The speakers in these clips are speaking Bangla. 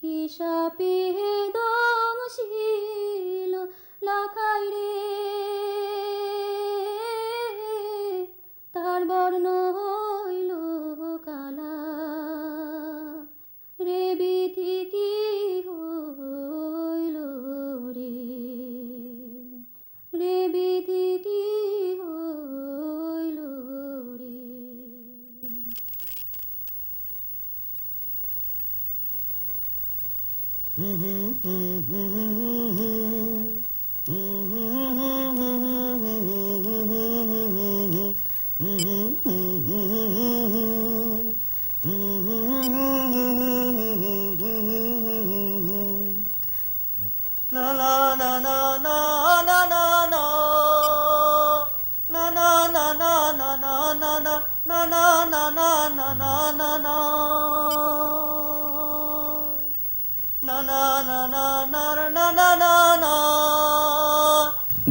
হিসাবে দমশীল লাখাই রে তার বর্ণ হইল কালা রে বিধি কি হইল রে রে বিধি কি হইল রে।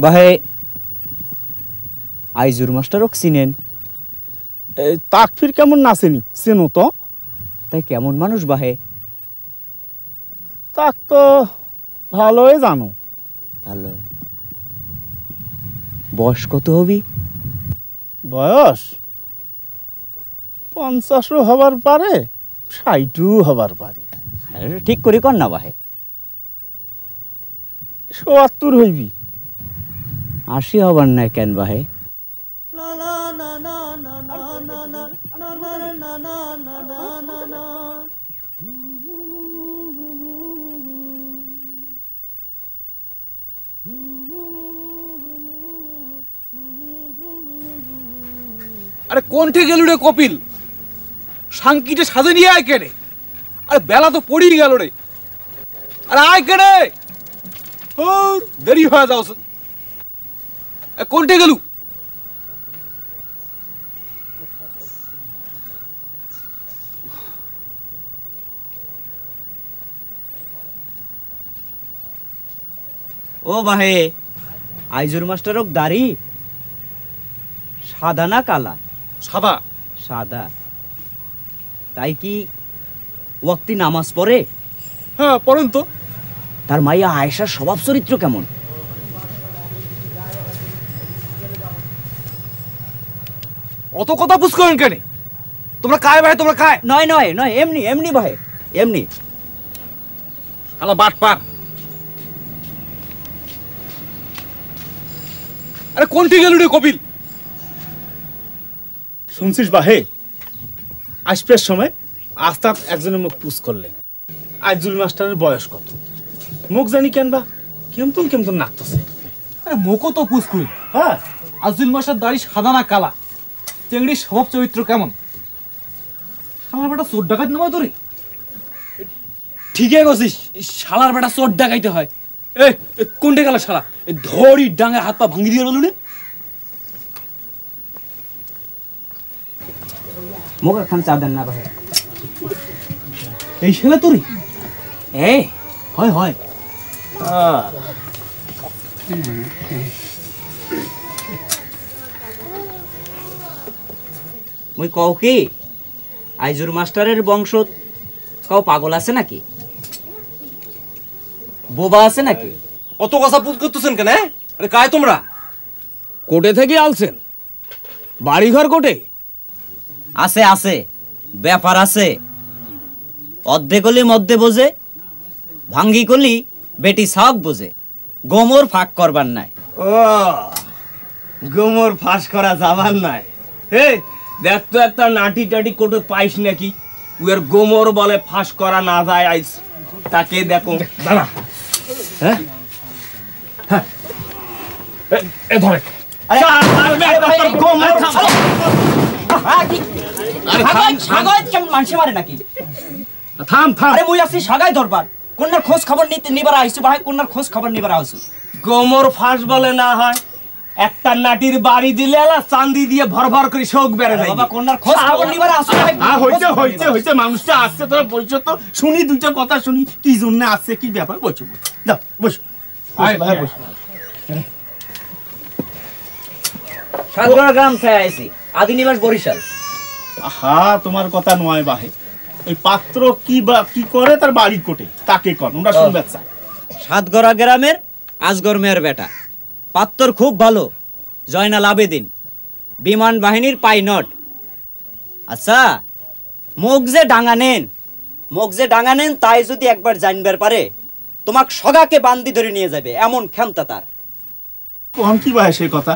বাহে আইজুর মাস্টারক চিনেন? তাক ফির কেমন নাচেনি চেনো তো? তাই কেমন মানুষ বাহে? তাক তো ভালোই জানো। ভালো। বয়স কত হবি? বয়স 50ও হবার পারে, 60ও হবার পারে। ঠিক করে কর না বাহে। ৭০ হইবি। 80 হবার নাই কেন বাহে? আরে কোনঠে গেল রে কপিল? সাংকিটে সাজে নিয়ে আয় কেড়ে। আরে বেলা তো পড়িয়ে গেল রে। আরে আয় কেড়ে, দেরি হয়ে যাও। কোনঠে গেল? ও বাহে আইজুর মাস্টারক দাড়ি সাদা না কালা? সাদা। সাদা। তাই কি ওয়াক্তি নামাজ পড়ে? হ্যাঁ পড়েন তো। তার মাইয়া আয়েশার স্বভাব চরিত্র কেমন? অত কথা বুঝ করেন কেন? তোমরা কায় ভাই, তোমরা কায়? নয় নয় নয়, এমনি এমনি বাহে, এমনি। শালা বাট পার। আরে কোনটি গেল রে কপিল? শুনছিস বাহে, আসপের সময় আস্তাদ একজনের মুখ পুষ করলে আইজুল মাস্টারের বয়স কত? মুখ জানি কেন বা কেমন কেমন নাকতেছে। আরে মুখও তো পুষ করি। হ্যাঁ, আজুল মাস্টার দাড়ি সাদা না কালা? চেংড়ির স্বভাব চরিত্র কেমন? শালার বেটা চোর ডাকাত নামা তোরে? ঠিকই গেছিস, শালার বেটা চোর ডাকাইতে হয়। এ কোনটা গেল শালা? ধরি ডাঙে হাত পা ভাঙি দিয়ে বলুন। মুখ খান চা দেন না বাহে। এই শালা তোরে? এই হয় হয়। মুই কও কি আইজুর মাস্টারের বংশ কাউ পাগল আছে নাকি? বোবা আছে নাকি? অত কথা পুজ করতেছেন কেন? আরে কায় তোমরা? কোটে থেকে আলছেন? বাড়িঘর কোটে? আছে আছে, ব্যাপার আছে। অর্ধে কলি মধ্যে বোঝে, ভাঙ্গি কলি বেটি সাওক বোঝে, গোমর ফাঁক করবার নাই। ও গোমর ফাঁস করা যাবার নাই। হে দেখ তো একটা নাটি টাটি কোটে পাইস নাকি? উয়ের গোমর বলে ফাঁস করা না যায় আইস। তাকে দেখো দাঁড়া। হ্যাঁ এ ধরে মানুষে মারে নাকি? থাম থাম। আরে মুই আসছি সাগাই দরবার, কোনার খোঁজ খবর নিতে নিবার আইছু ভাই, কোনার খোঁজ খবর নিবার আইছু। গোমর ফাঁস বলে না হয় একটা নাটির বাড়ি দিলে এলা চান্দি দিয়ে ভর ভর করে শোক বেড়ে যায়। বাবা কোনার খোঁজ খবর নিবার আসু ভাই। হইছে হইছে হইছে, মানুষটা আসছে, তোরা বইছো তো, শুনি দুইটা কথা শুনি কি জন্য আসছে, কি ব্যাপার, বসো যাও বসো ভাই বসো। সাগর গ্রাম থেকে আইছি, আদিনিবাস বরিশাল। আহা তোমার কথা নয় বাহে, ওই পাত্র কি বা কি করে তার বাড়ি কোটে তাকে কর আমরা শুনবে চাই। সাতগড়া গ্রামের আজগর মেয়ের বেটা পাত্তর খুব ভালো, জয়নাল আবেদিন, বিমান বাহিনীর পাইলট। আচ্ছা মুখ যে ডাঙা নেন তাই যদি একবার জানবার পারে তোমাক সগাকে বান্দি ধরে নিয়ে যাবে, এমন ক্ষমতা তার। কোন কি ভাই সে কথা,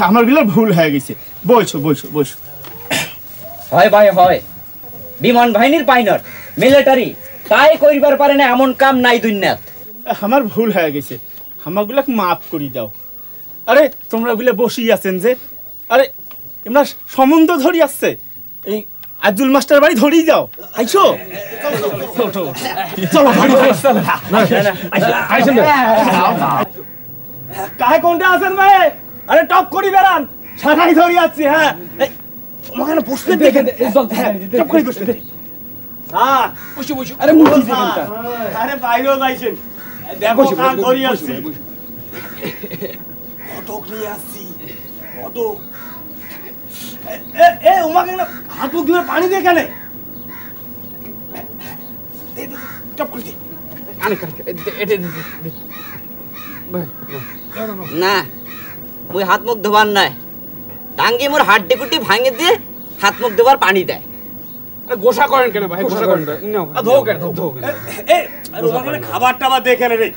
আমার গুলো ভুল হয়ে গেছে। বসো বসো বসো। হয় ভাই হয়, বিমান বাহিনীর পাইলট, মিলিটারি, তাই করিবার পারে না এমন কাম নাই দুনিয়াত। আমার ভুল হয়ে গেছে, আমাগুলা মাফ করি দাও। আরে তোমরা ওগুলো বসেই আছেন যে, আরে এমরা সম্বন্ধ ধরি আসছে, এই আব্দুল মাস্টার বাড়ি ধরেই যাও। আইছো চলো কাহে কোনটা আছেন ভাই? আরে টপ করি বেড়ান, শাখাই ধরি আসছি। হ্যাঁ ওখানে বসতে দেখেন, টপ করি বসতে। হ্যাঁ বসে বসে আরে মুখি দেখেন, আরে বাইরেও যাইছেন, দেখো কান ধরি আসছি। ফটক নিয়ে আসছি, ফটক। এ ওমাকে না হাত মুখ ধুয়ে পানি দিয়ে কেন? টপ করে দে। না মুই হাত মুখ ধোবার নাই, টাঙ্গি মোর হাড্ডি কুটি ভাঙে দিয়ে হাত মুখ ধোবার পানি দেয়। গোসা করেন কেন ভাই? গোসা করেন ধো কেন? ধো কেন? এ আর ওমাকে না খাবার টাবার দেখে নে রে।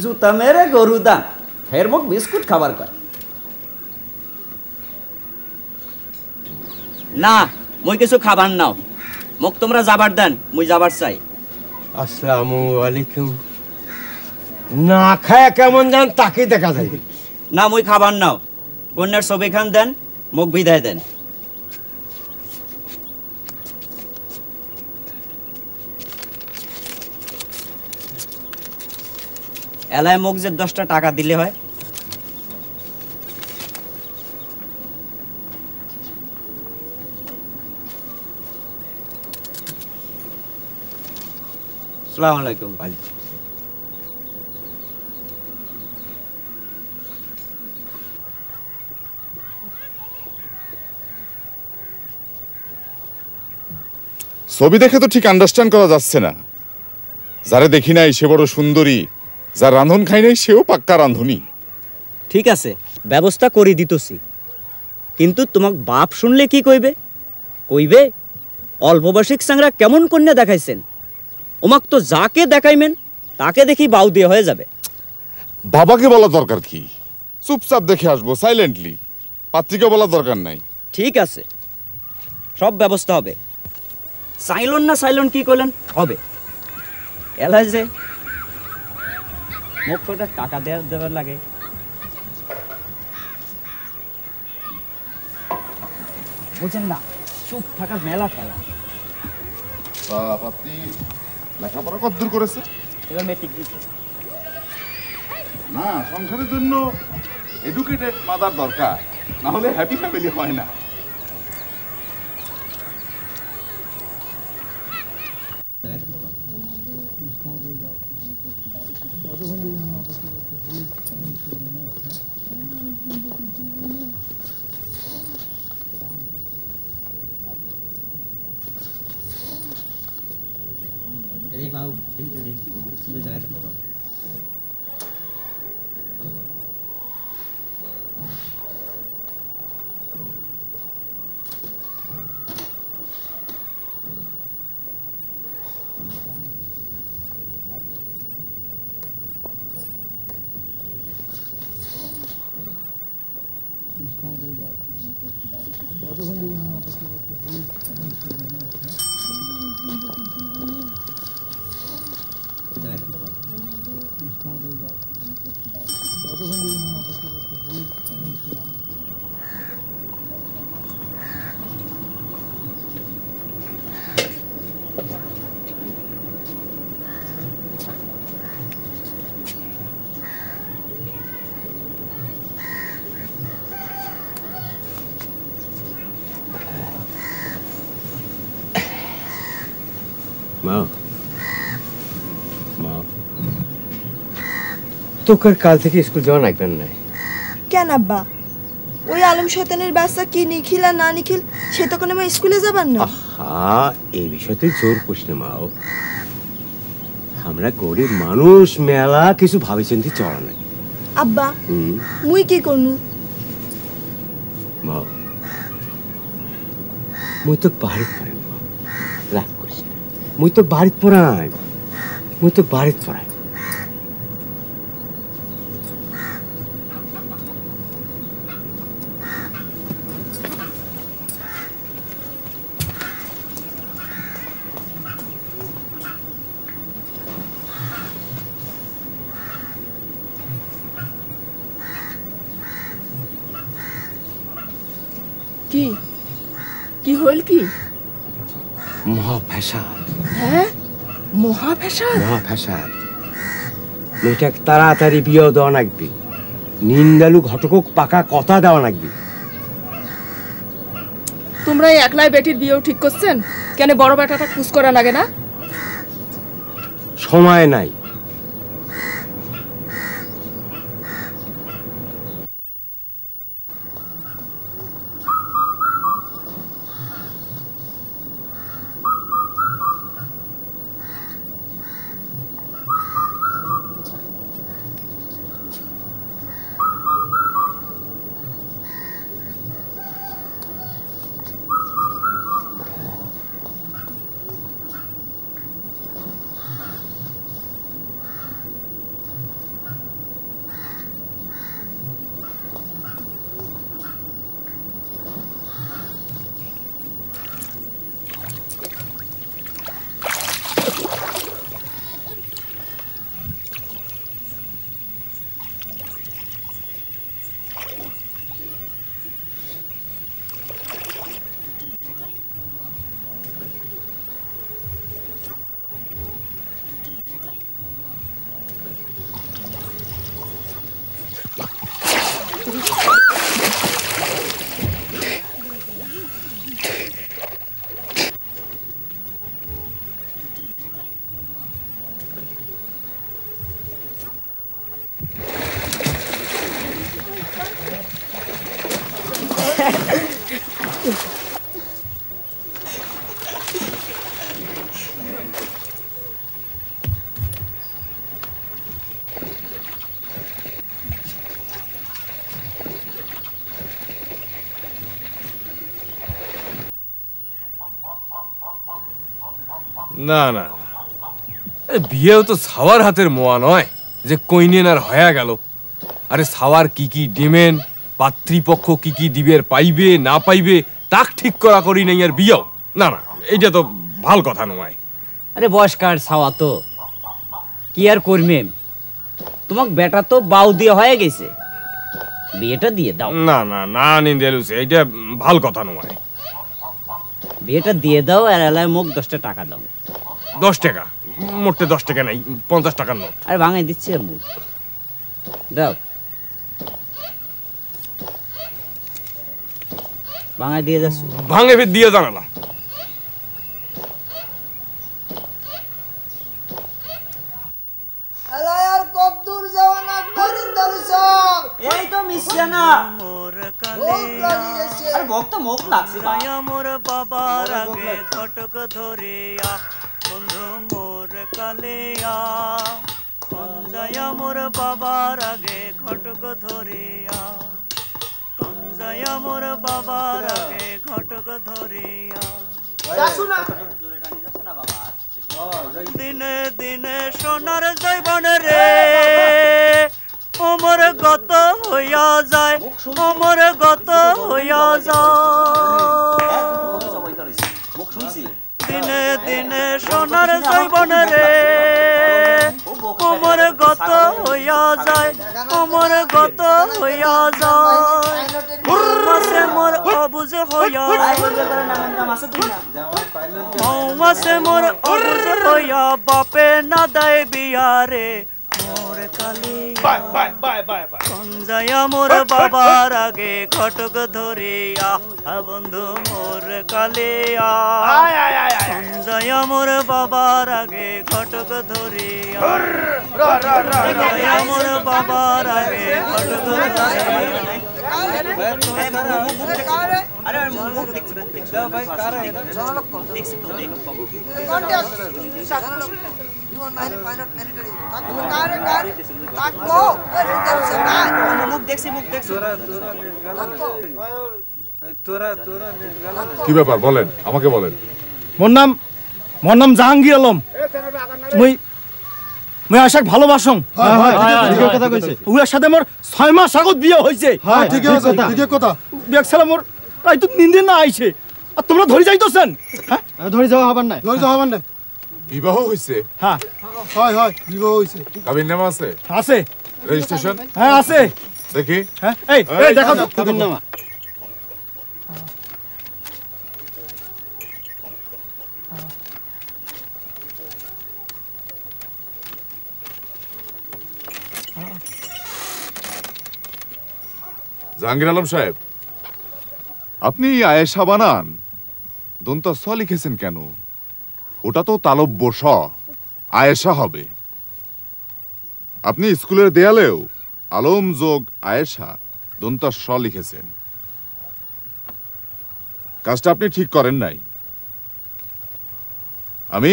জুতা মেরে গরু দান, ফের মুখ বিস্কুট খাবার কয়। না মুই কিছু খাবার নাও, মুখ তোমরা যাবার দেন, মুই যাবার চাই। আসসালামু আলাইকুম। না খায় কেমন যান তাকেই দেখা যায়। না মুই খাবার নাও, কন্যার ছবি খান দেন, মুখ বিদায় দেন। এলায় মুখ যে 10টা টাকা দিলে হয়। আসসালামু আলাইকুম। ছবি দেখে তো ঠিক আন্ডারস্ট্যান্ড করা যাচ্ছে না। যারে দেখি নাই সে বড় সুন্দরী, যার রান্ধন খাই নাই সেও পাক্কা রান্ধনী। ঠিক আছে ব্যবস্থা করে দিতেছি, কিন্তু তোমাক বাপ শুনলে কি কইবে? কইবে অল্পবয়সিক সাংরা কেমন কন্যা দেখাইছেন, ওমাক তো যাকে দেখাইমেন তাকে দেখি বাউ দিয়ে হয়ে যাবে। বাবাকে বলা দরকার কি? চুপচাপ দেখে আসবো সাইলেন্টলি, পাত্রীকে বলা দরকার নাই। ঠিক আছে সব ব্যবস্থা হবে। সাইলন না সাইলন কি করলেন হবে। এলাই যে মুখ কটা টাকা দেওয়ার লাগে। বুঝেন না, চুপ থাকার মেলা খেলা। পাত্রী লেখাপড়া কতদূর করেছে? এবার মেট্রিক দিচ্ছে। না, সংসারের জন্য এডুকেটেড মাদার দরকার, না হলে হ্যাপি ফ্যামিলি হয় না। মা মা তোকার কাল থেকে স্কুল যাওয়া লাগবেন না। কেন আব্বা, ওই আলম শয়তানের বাচ্চা কি নিখিল আর না নিখিল সে তখন আমার স্কুলে যাবার না? আহা, এই বিষয়তে জোর করিস না মাও। আমরা গরিব মানুষ, মেলা কিছু ভাবি চিন্তি চলা নাই। আব্বা মুই কি করনু? মাও, মুই তো বাড়িত পড়াই, রাগ করিস না। মুই তো বাড়িত পড়াই, মুই তো বাড়িত পড়াই। কি কি হইল কি? মহাফ্যাসাদ, হ্যাঁ মহাফ্যাসাদ। মহাফ্যাসাদ। মেয়েটাকে তাড়াতাড়ি বিয়ে দেওয়া লাগবে। নিন্দালু ঘটকক পাকা কথা দেওয়া লাগবে। তোমরা এই একলাই বেটির বিয়েও ঠিক করছেন কেন? বড় বেটাটা খুশ করা লাগে না? সময় নাই। না না, বিয়েও তো ছাওয়ার হাতের মোয়া নয় যে কইনেন আর হয়ে গেল। আরে ছাওয়ার কি কি ডিমেন, পাত্রীপক্ষ কি কি দিবের পাইবে না পাইবে তাক ঠিক করা করি নাই আর বিয়েও। না না, এইটা তো ভাল কথা নয়। আরে বয়স্কার ছাওয়া তো কি আর করবেন, তোমাক বেটা তো বাউ দিয়ে হয়ে গেছে, বিয়েটা দিয়ে দাও। না না না নিন্দেলুছে, এইটা ভাল কথা নয়। বিয়েটা দিয়ে দাও আর এলায় মুখ 10টা টাকা দাও। 10 টাকা? মোটে 10 টাকা নাই, 50 টাকার নোট। আরে ভাঙাই দিচ্ছে মুখ, দাও ভাঙাই দিয়ে যাচ্ছ। ভাঙে ফের দিয়ে জানালা। এই তো মিশছে না, আরে ভক্ত মুখ লাগছে। মোর বাবার আগে ঘটক ধরিয়া বন্ধু মোর কালিয়া, কঞ্জায়া মোর বাবার আগে ঘটক ধরিয়া, কঞ্জায়া মোর বাবার আগে ঘটক ধরিয়া। দিনে দিনে সোনার জৈবন রে ওমর গত হইয়া যায়, ওমর গত হইয়া যায়। দিনে দিনে সোনার জৈবন রে ওমর গত হইয়া যায়, ওমর গত হইয়া যায়। মাসে মোর অবুঝ হইয়া, মাসে মোর অবুঝ হইয়া বাপে না দেয় বিয়ারে, মোর কালিয়া সঞ্জয়া মোর বাবার আগে ঘটক ধরিয়া বন্ধু মোর কালিয়া সঞ্জয়া মোর বাবার আগে ঘটক ধরিয়া সঞ্জয়া মোর বাবার আগে ঘটক ধরিয়া কি ব্যাপার বলেন, আমাকে বলেন। মোর নাম জাহাঙ্গীর আলম। মুই আশাক ভালোবাসং। কথা কইছে। উয়ার সাথে মোর 6 মাস আগত বিয়ে হইছে। হ্যাঁ ঠিক আছে, ঠিক কথা। বিয়াক সালা মোর তাই তো নিন্দে না আইছে। আর তোমরা ধরে যাইতছেন? হ্যাঁ ধরে যাওয়া হবার নাই, ধরে যাওয়া হবার নাই। বিবাহ হইছে? হ্যাঁ হয় হয়, বিবাহ হইছে। কাবিন নামা আছে? আছে। রেজিস্ট্রেশন? হ্যাঁ আছে। দেখি। হ্যাঁ এই দেখো তো কাবিন নামা। জাহাঙ্গীর আলম সাহেব, আপনি আয়েশা বানান দন্তা স লিখেছেন কেন? ওটা তো তালব্য স, আয়েশা হবে। আপনি স্কুলের দেয়ালেও আলম যোগ আয়েশা দন্তা স লিখেছেন। কাজটা আপনি ঠিক করেন নাই। আমি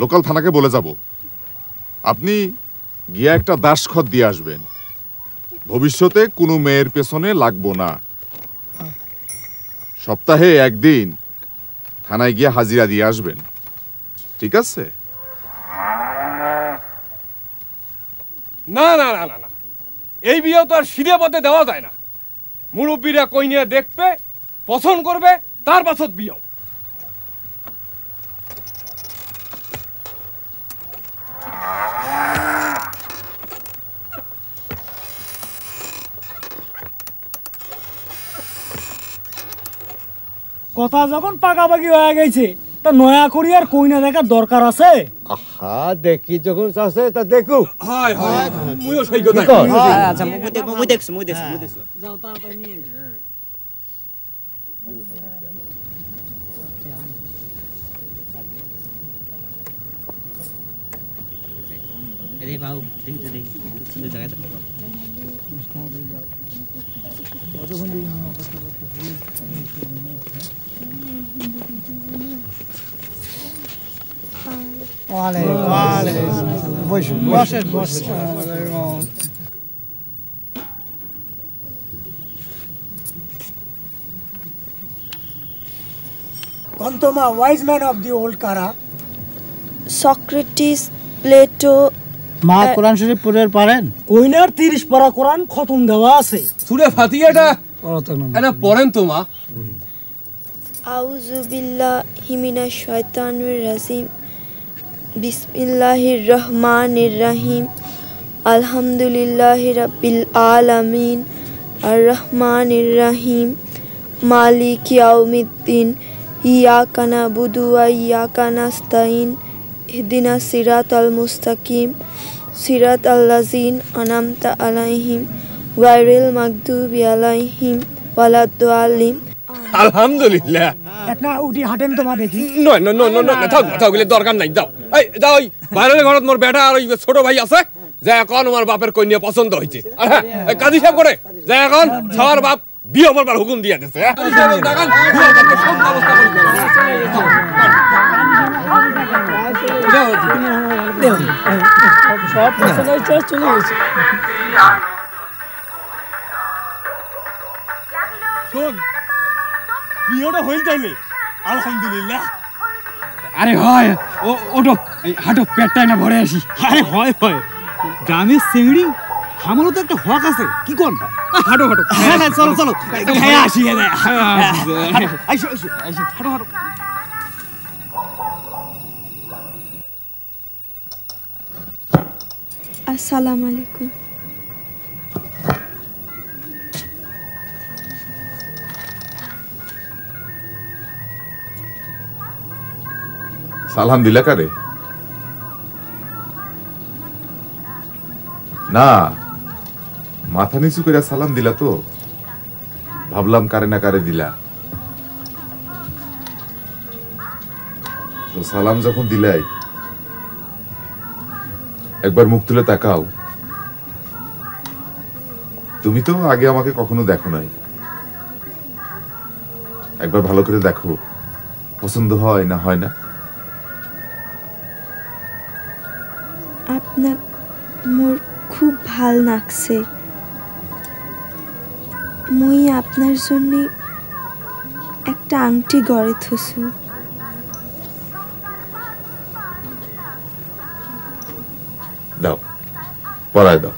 লোকাল থানাকে বলে যাব, আপনি গিয়ে একটা দাসখত দিয়ে আসবেন। ভবিষ্যতে কোনো মেয়ের পেছনে লাগবো না। সপ্তাহে একদিন থানায় গিয়ে হাজিরা দিয়ে আসবেন, ঠিক আছে? না না না না না, এই বিয়ে তো আর সিধে পথে দেওয়া যায় না। মুরব্বীরা কইনিয়া দেখবে, পছন্দ করবে, তার পাছত বিয়ে। কথা যখন পাকাপাকি হয়ে গেছে তা নয়া করি আর কইনা দেখার দরকার আছে? আহা দেখি যখন আছে তা দেখু। হয় হয়, মুইও সেই কথা। আচ্ছা মুই দেখছি। যাও তাড়াতাড়ি নিয়ে এই বাবু দেখি তো দেখি একটু সুন্দর জায়গাটা পাবো। কন্তমা wise man of the old কারা সক্রেটিস, প্লেটো। মা কোরআন শরীফ পড়তে পারেন? কইনার 30 পারা কোরআন খতম দেওয়া আছে। সূরা ফাতিহাটা এটা পড়েন তো মা। আউযু বিল্লাহি মিনাশ শাইতানির রাজিম। বিসমিল্লাহির রহমানির রহিম। আলহামদুলিল্লাহি রাব্বিল আলামিন আর রহমানির রহিম মালিক ইয়াউমিদ্দিন ইয়াকা নাবুদু ওয়া ইয়াকা নাস্তাইন ইহদিনাস সিরাতাল মুস্তাকিম সিরাতাল লাযিনা আনআমতা আলাইহিম গায়রিল মাগদুবি আলাইহিম ওয়ালাদ-দাল্লিন। আলহামদুলিল্লাহ। একটা উঠি হাঁটেন তোমা দেখি। নয় নয় নয় নয়, থাক গেলে দরকার নাই। যাও এই যাও, ওই বাইরের ঘরত মোর বেটা আর ওই ছোট ভাই আছে, যে এখন আমার বাপের কন্যা পছন্দ হয়েছে। আর হ্যাঁ, কাজী সাহেব করে যে এখন সবার বাপ বিয়ে করবার হুকুম দিয়ে দিছে। সব চলে গেছে। শোন, বিয়েটা হইল তাইলে আলহামদুলিল্লাহ। আরে হয় ওটো হাঁটো, পেটটাই না ভরে আসি। আরে হয় গ্রামের চিংড়ি আমারও তো একটা হক আছে, কি কোন? হাঁটো চলো খাইয়া আসি। হাঁটো। আসসালামু আলাইকুম। সালাম দিলা কারে? না, মাথা নিচু করে সালাম দিলা তো, ভাবলাম কারে না কারে দিলা। তো সালাম যখন দিলাই, একবার মুখ তুলে তাকাও। তুমি তো আগে আমাকে কখনো দেখো নাই, একবার ভালো করে দেখো, পছন্দ হয় না হয় না। আপনার মোর খুব ভাল লাগছে। মুই আপনার জন্য একটা আংটি গড়ে থসু। দাও, পরায় দাও।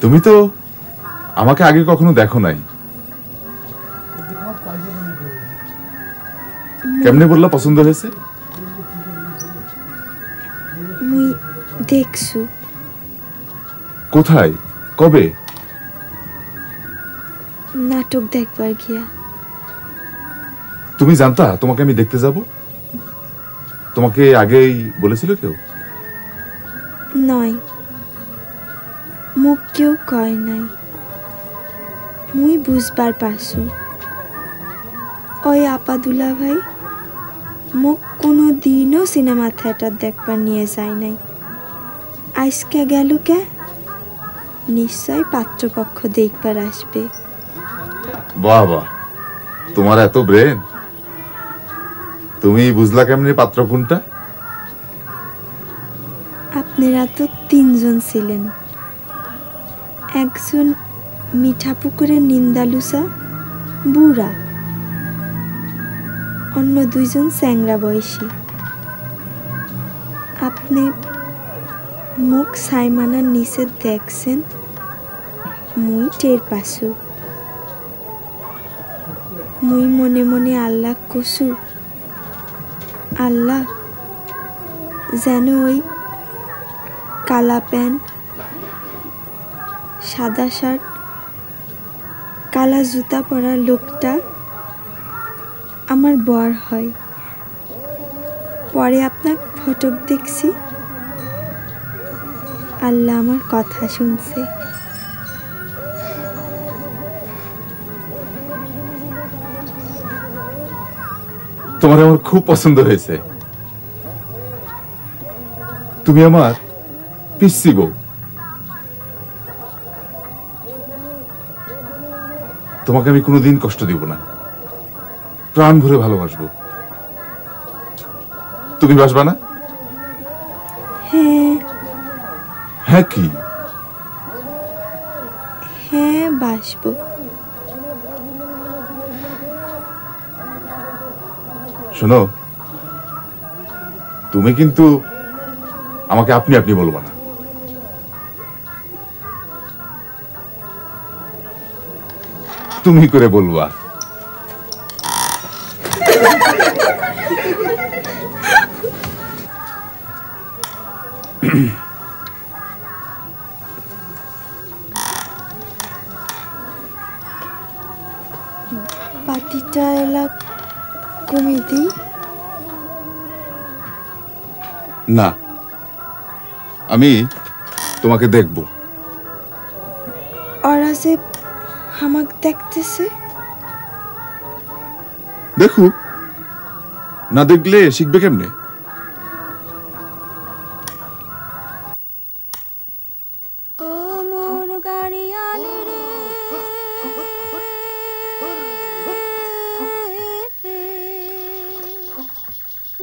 তুমি তো আমাকে আগে কখনো দেখো নাই, কেমনে বললা পছন্দ হয়েছে? মুই দেখছু। কোথায়, কবে? নাটক দেখবার গিয়া। তুমি জানতা তোমাকে আমি দেখতে যাব? তোমাকে আগেই বলেছিল কেউ? নয়, মুখ কেউ কয় নাই। মুই বুঝবার পারছু ওই আপাদুলা ভাই মুখ কোনো দিনও সিনেমা থিয়েটার দেখবার নিয়ে যায় নাই। আজকে গেল কে? নিশ্চয় পাত্রপক্ষ দেখবার আসবে। বাহ বাহ, তোমার এত ব্রেন! তুমি বুঝলা কেমনি পাত্র কোনটা? আপনারা তো তিনজন ছিলেন, একজন মিঠাপুকুরের নিন্দালুসা বুড়া, অন্য দুইজন স্যাংরা বয়সী। আপনি মুখ সাইমানার নিচে দেখছেন, মুই টের পাসু। মুই মনে মনে আল্লাহ কসু, আল্লাহ যেন ওই কালা প্যান্ট, সাদা শার্ট, কালা জুতা পরা লোকটা আমার বর হয়। পরে আপনার ফটক দেখছি, আল্লাহ আমার কথা শুনছে। তোমার আমার খুব পছন্দ হয়েছে। তুমি আমার পিসি বউ। তোমাকে আমি কোনোদিন কষ্ট দিব না, প্রাণ ভরে ভালোবাসবো। তুমি বাসবা না? হ্যাঁ। হ্যাঁ কি? হ্যাঁ বাসবো। শোনো, তুমি কিন্তু আমাকে আপনি আপনি বলবা না। তুমি করে বলবা। পাতিটা এলা কমিদি না, আমি তোমাকে দেখব। ওরা যে হামাক দেখতেছে। দেখুক, না দেখলে শিখবে কেমনে?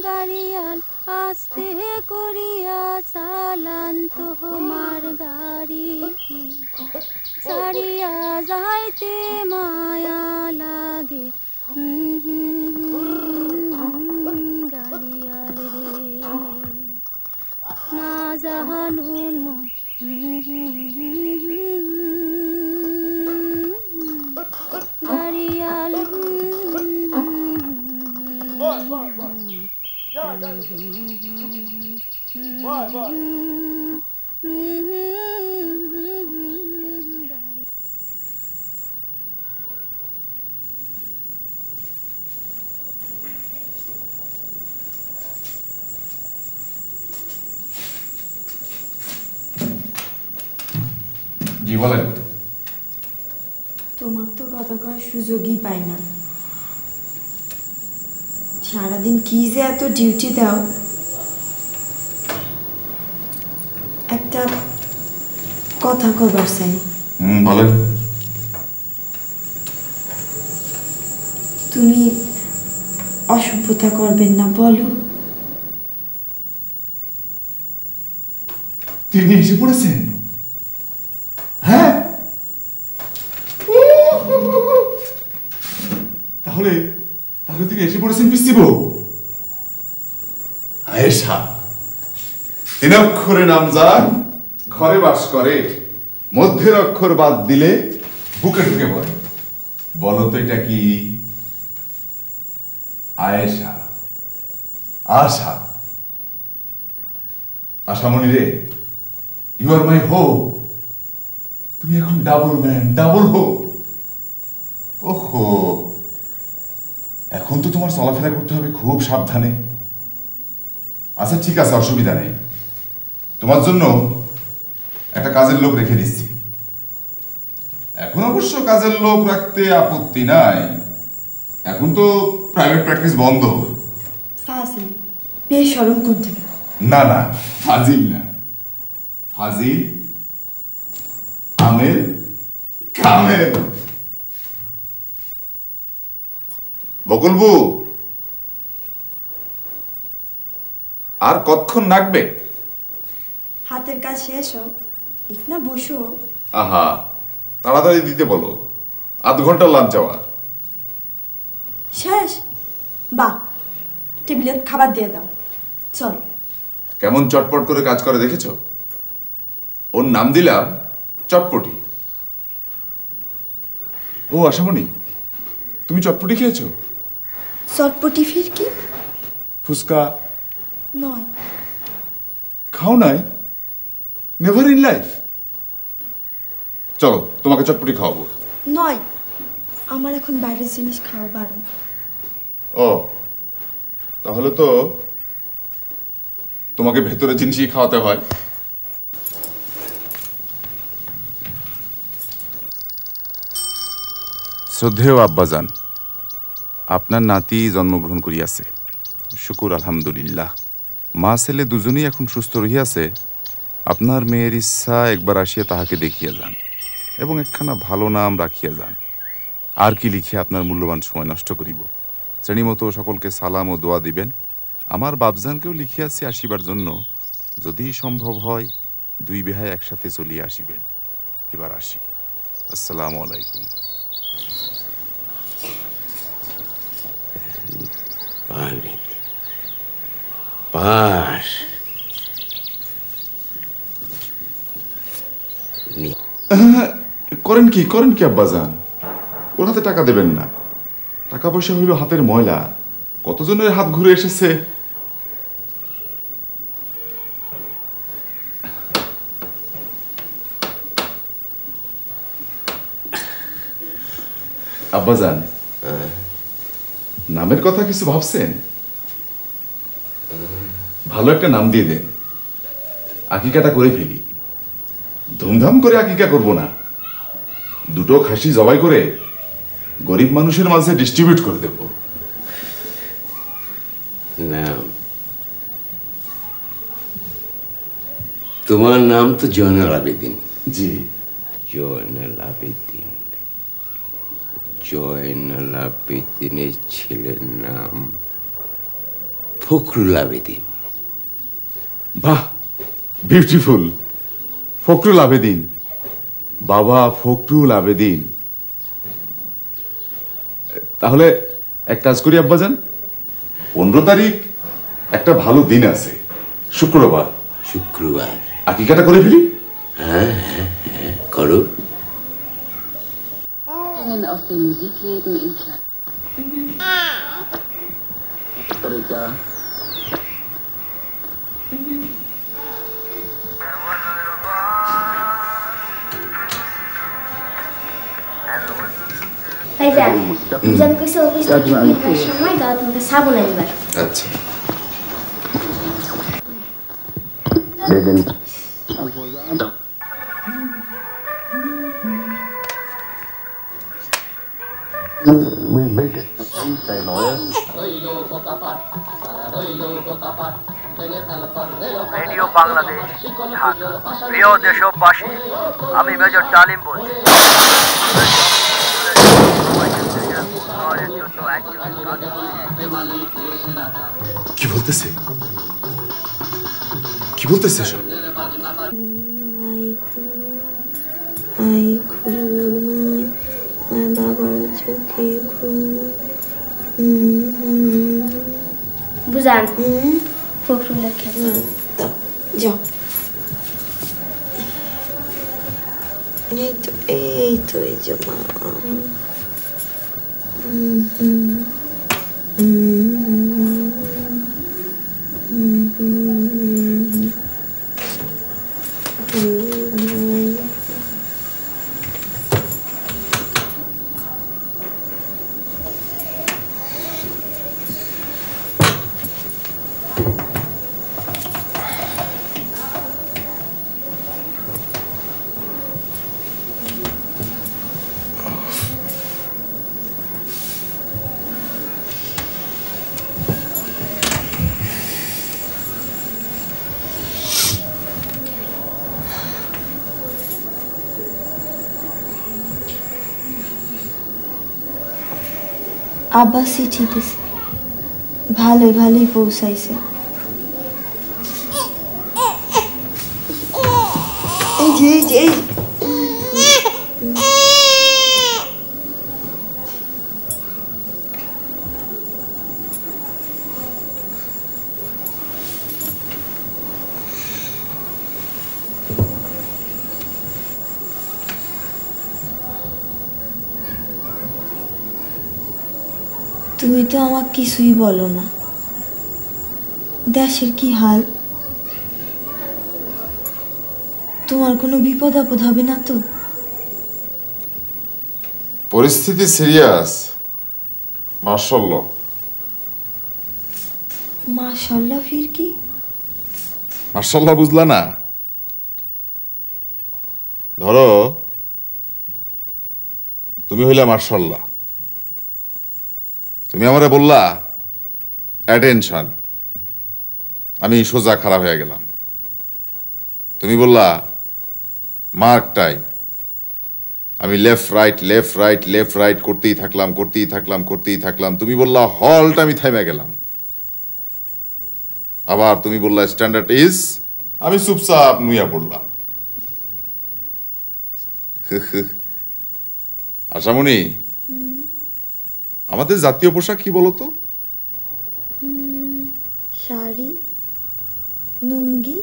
গাড়িয়াল আস্তে করিয়া চালান তোমার গাড়ি, সারিয়া যাইতে মায়া লাগে গাড়িয়াল রে, না জাহানুন মই গাড়িয়াল জি বলেন। তোমার তো কথা কয় সুযোগই পাই না, সারাদিন কি যে এত ডিউটি দাও। একটা কথা কবার চাই। বলেন। তুমি অসভ্যতা করবেন না, বলো। তিনি এসে পড়েছেন? হ্যাঁ, তাহলে তাহলে তিনি এসে পড়েছেন পিসি বউ। আয়েশা 3 অক্ষরে নামজান, ঘরে বাস করে, মধ্যের অক্ষর বাদ দিলে বুকে ঢুকে পড়ে। বলো তো এটা কি? আয়েশা, আশা, আশামণি রে, ইউ আর মাই হোপ। তুমি এখন ডাবল ম্যান, ডাবল হোপ। ওহো, এখন তো তোমার চলাফেরা করতে হবে খুব সাবধানে। আচ্ছা ঠিক আছে, অসুবিধা নেই। তোমার জন্য একটা কাজের লোক রেখে দিচ্ছি। এখন অবশ্য কাজের লোক রাখতে আপত্তি নাই, এখন তো প্রাইভেট প্র্যাকটিস বন্ধ। ফাজিল, বেশরম কোন থেকে? না না, ফাজিল না, ফাজিল আমেল কামেল। বকুলবু, আর কতক্ষণ লাগবে? হাতের কাজ শেষ হোক, এক না বসো। আহা, তাড়াতাড়ি দিতে বলো, আধ ঘন্টা লাঞ্চ আওয়ার। শেষ? বাহ, টেবিলে খাবার দিয়ে দাও, চল। কেমন চটপট করে কাজ করে দেখেছো? ওর নাম দিলাম চটপটি। ও আশামণি, তুমি চটপটি খেয়েছো? চটপটি ফির কি? ফুচকা নয়। খাও নাই? Never in life? চলো, তোমাকে চটপটি খাওয়াবো। নয়, আমার এখন বাইরের জিনিস খাওয়া বারণ। ও, তাহলে তো তোমাকে ভেতরের জিনিসই খাওয়াতে হয়। শ্রদ্ধেয় আব্বাজান, আপনার নাতি জন্মগ্রহণ করিয়াছে, শুকুর আলহামদুলিল্লাহ। মা ছেলে দুজনেই এখন সুস্থ রহিয়াছে। আপনার মেয়ের ইচ্ছা একবার আসিয়া তাহাকে দেখিয়া যান এবং একখানা ভালো নাম রাখিয়া যান। আর কি লিখে আপনার মূল্যবান সময় নষ্ট করিব। শ্রেণীমতো সকলকে সালাম ও দোয়া দিবেন। আমার বাপজানকেও লিখিয়াছি আসিবার জন্য, যদি সম্ভব হয় 2 বিহায় একসাথে চলিয়া আসিবেন। এবার আসি, আসসালামু আলাইকুম। করেন কি আব্বাজান? ওর হাতে টাকা দেবেন না। টাকা পয়সা হইল হাতের ময়লা, কতজনের হাত ঘুরে এসেছে। আব্বাজান, নামের কথা কিছু ভাবছেন? ভালো একটা নাম দিয়ে দেন, আকিকাটা করে ফেলি। ধুমধাম করে আকিকা করব না, 2টো খাসি জবাই করে গরিব মানুষের মাঝে ডিস্ট্রিবিউট করে দেব। নাম? তোমার নাম তো জয়নাল আবেদিন। জি, জয়নাল আবেদিন। জয়নাল আবেদিনের ছেলের নাম ফখরুল আবেদিন। বাহ, বিউটিফুল। ফখরুল আবেদিন, বাবা ফখরুল আবেদিন। তাহলে এক কাজ করি আব্বাজান, 15 তারিখ একটা ভালো দিন আছে, শুক্রবার। শুক্রবার? আকিকাটা করে ফেলি। হ্যাঁ হ্যাঁ হ্যাঁ, করো। Auf dem Musikleben in ভাইজান, জান কইছে অফিস থেকে ফিরবার সময় দাও তোমাকে সাবুন আনবার। আচ্ছা। রেডিও বাংলাদেশ ঢাকা। প্রিয় দেশবাসী, আমি মেজর ডালিম বলছি। কি বলতেছে কি বলতেছে সব? বাবার চোখে বুঝান ফখরুলের খেলা যাও। এই তো এই যে মা আব্বা চিঠি দিছে, ভালোই ভালোই পৌঁছাইছে। এই যে এই যে তুমি তো আমাকে কিছুই বলো না। দেশের কি হাল? তোমার কোনো বিপদ আপদ হবে না তো? পরিস্থিতি সিরিয়াস। মাশাআল্লাহ। মাশাআল্লাহ ফির কি? মাশাআল্লাহ বুঝলা না? ধরো তুমি হইলা মাশাআল্লাহ, তুমি আমারে বললা অ্যাটেনশন, আমি সোজা খারাপ হয়ে গেলাম। তুমি বললা মার্ক টাইম, আমি লেফট রাইট করতেই থাকলাম। তুমি বললা হল্ট, আমি থাইমে গেলাম। আবার তুমি বললা স্ট্যান্ডার্ড ইজ, আমি চুপচাপ নুইয়া পড়লাম। আশামণি, আমাদের জাতীয় পোশাক কি বলতো? শাড়ি, লুঙ্গি,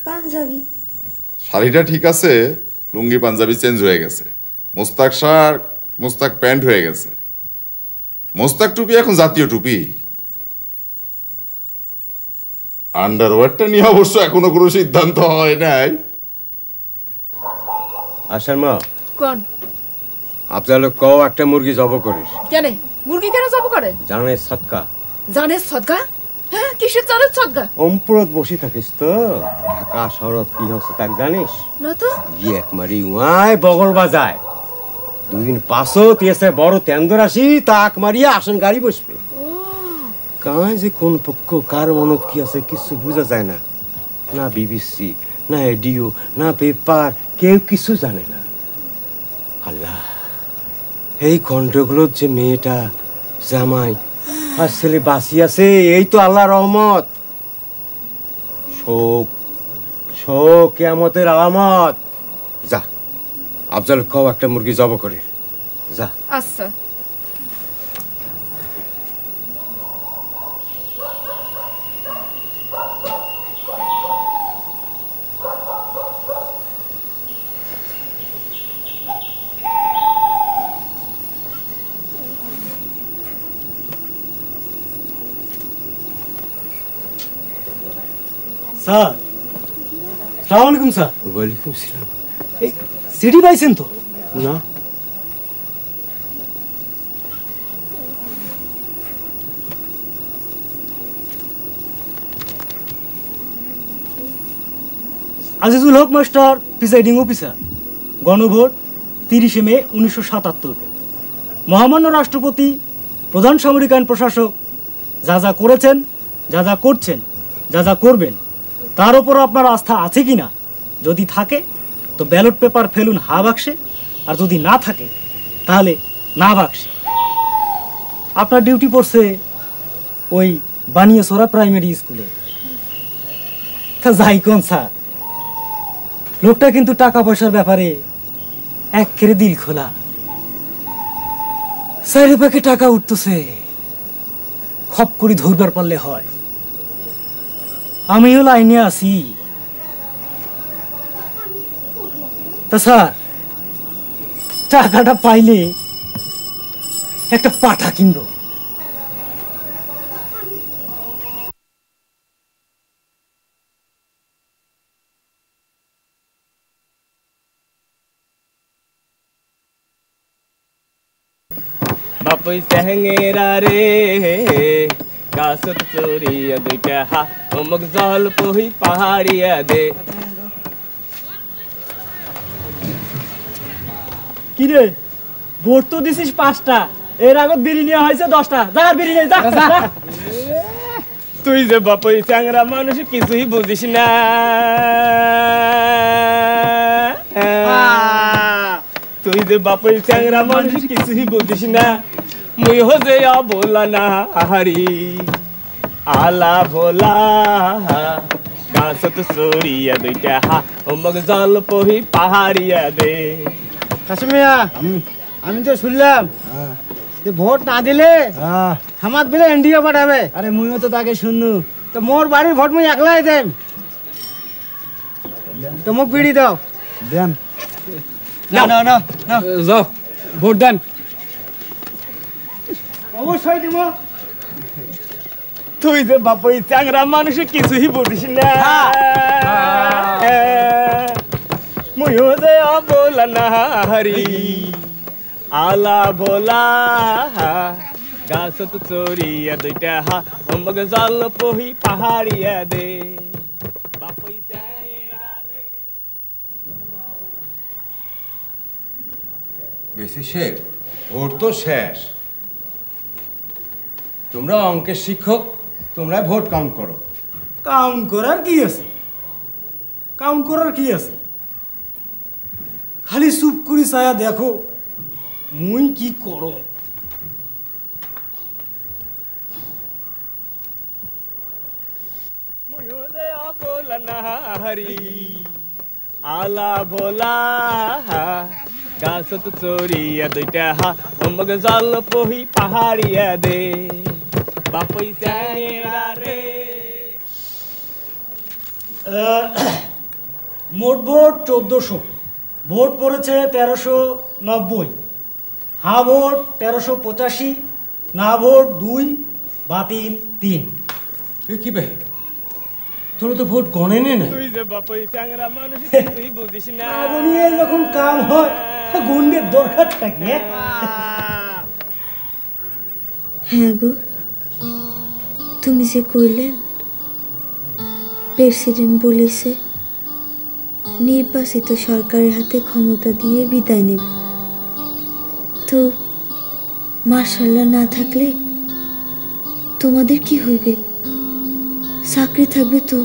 পাঞ্জাবি। শাড়িটা ঠিক আছে, লুঙ্গি পাঞ্জাবি চেঞ্জ হয়ে গেছে। মোস্তাক শার্ট, মোস্তাক প্যান্ট হয়ে গেছে। মোস্তাক টুপি এখন জাতীয় টুপি। আন্ডারওয়্যারটা নিয়ে অবশ্য এখনো কোনো সিদ্ধান্ত হয় নাই। আসার মা কোন আপনার কও একটা মুরগি জব করিস। কেন মুরগি কেন জব করে? জানে সৎকা। জানে সদকা? হ্যাঁ, কিসের জানে সদকা? অম্পরত বসে থাকিস তো, ঢাকা শহরত কি হচ্ছে তাক জানিস না তো? গিয়ে এক মারি উয়াই বগল বাজায়। দুদিন পাছত এসে বড় তেন্দর আসি, তাক মারিয়া আসন গাড়ি বসবে। কাজ যে কোন পক্ষ কার মনত কি আছে কিছু বোঝা যায় না। না বিবিসি, না রেডিও, না পেপার, কেউ কিছু জানে না। আল্লাহ, এই কণ্ঠগুলোর যে মেয়েটা জামাই আর ছেলে বাঁচি আছে, এই তো আল্লাহ রহমত। শোক শোক কিয়ামতের আলামত। যা আফজাল কও একটা মুরগি জব করে যা। আচ্ছা। স্যার, সালাম আলাইকুম স্যার। ওয়ালাইকুম সালাম। এই সিডি পাইছেন তো? না। আজিজুল হক মাস্টার, প্রিসাইডিং অফিসার, গণভোট 30 মে 1977। মহামান্য রাষ্ট্রপতি, প্রধান সামরিক আইন প্রশাসক যা যা করেছেন, যা যা করছেন, যা যা করবেন, তার উপর আপনার আস্থা আছে কি না? যদি থাকে তো ব্যালট পেপার ফেলুন হা বাক্সে, আর যদি না থাকে তাহলে না বাক্সে। আপনার ডিউটি পড়ছে ওই বানিয়াছড়া প্রাইমারি স্কুলে। তা যাই কোন স্যার, লোকটা কিন্তু টাকা পয়সার ব্যাপারে একেবারে দিল খোলা। চারি পাকে টাকা উঠতেছে, খপ করে ধরবার পারলে হয়। আমিও লাইনে আছি। তা স্যার, টাকাটা পাইলে একটা পাঠা কিনবো। বাপুই সেহেঙ্গেরা রে গাছত চুরিয়া দুইটা হা অমুক জল পহি পাহাড়িয়া দে। কি রে, ভোট তো দিছিস 5টা, এর আগত বিড়ি নেওয়া হয়েছে 10টা। যার বিড়ি নেই, যা। তুই যে বাপুই চ্যাংরা মানুষ কিছুই বুঝিস না। তুই যে বাপুই চ্যাংরা মানুষ কিছুই বুঝিস না। মুই হজে বলা না হারি আলা ভোলা গাছত চুরিয়া দুইটা হা অমুক জল পহি পাহাড়িয়া দে। কাশ্মীরা, আমি তো শুনলাম যে ভোট না দিলে হামাদ বিলে এনডিএ পাঠাবে। আরে মুইও তো তাকে শুননু। তো মোর বাড়ির ভোট মুই একলাই দেম। তো মোক বিড়ি দাও। দেন। না না না না, যাও ভোট দেন। অবশ্যই দিব। তুই যে বাপুই চ্যাংরা মানুষ কিছুই বুঝিস না। মুই হজে বলা না হারি আলা ভোলা গাছত চুরিয়া দুইটা হা অমুক জল পহি পাহাড়িয়া দে। বাপুই চ্যাংরা রে। বেশি শেখ, ভোট তো শেষ। তোমরা অঙ্কের শিক্ষক, তোমরা ভোট কাউন্ট করো। কাউন্ট করার কি আছে? কাউন্ট করার কি আছে? খালি চুপ করে ছায়া দেখো মুই কি করো। মুই হজে বলা না হারি আলা ভোলা গাছত চুরিয়া দুইটা হা অমুক জল পহি পাহাড়িয়া দে। বাপুই চ্যাংরা রে। মোট ভোট 1400, ভোট পড়েছে 1390, হা ভোট 1385, না ভোট 2, বাতিল 3। কি ভাই, তোরা তো ভোট গণেনি না। তুই যে বাপুই চ্যাংরা মানুষ কিছুই বুঝিস না। গণিয়ে যখন কাম হয় গণের দরকারটা কি? হ্যাঁ গো, তুমি যে কইলেন প্রেসিডেন্ট বলেছে নির্বাচিত সরকারের হাতে ক্ষমতা দিয়ে বিদায় নেবে, তো মার্শাল্লাহ না থাকলে তোমাদের কি হইবে? চাকরি থাকবে তো?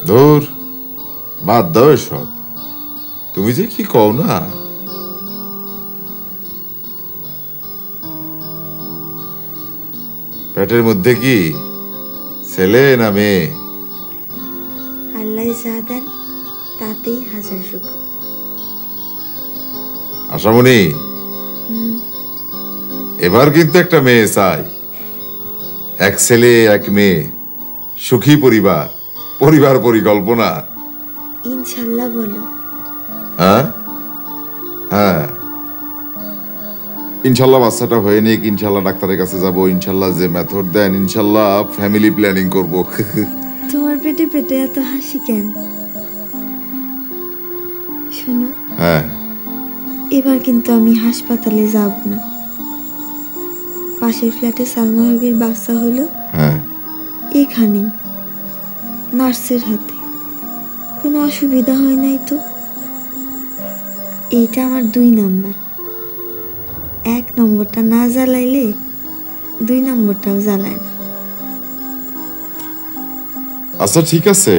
ধুর, বাদ দাও এসব। তুমি যে কি কও না। পেটের মধ্যে কি ছেলে না মেয়ে? আল্লাহ যা দেন তাতেই হাজার শুকর। আশামণি, এবার কিন্তু একটা মেয়ে চাই। এক ছেলে এক মেয়ে, সুখী পরিবার, পরিবার পরিকল্পনা। ইনশাল্লাহ বলো। হ্যাঁ হ্যাঁ, ইনশাল্লাহ বাচ্চাটা হয়ে নিক, ইনশাল্লাহ ডাক্তারের কাছে যাব, ইনশাল্লাহ যে মেথড দেন, ইনশাল্লাহ ফ্যামিলি প্ল্যানিং করব। তোমার পেটে পেটে এত হাসি কেন? শোনো, হ্যাঁ, এবার কিন্তু আমি হাসপাতালে যাব না। পাশের ফ্ল্যাটে সালমা ভাবির বাচ্চা হলো, হ্যাঁ, এখানেই নার্সের হাতে। কোনো অসুবিধা হয় নাই তো? এইটা আমার 2 নাম্বার। এক নম্বরটা না জ্বালাইলে 2 নম্বরটাও জ্বালায় না। আচ্ছা ঠিক আছে,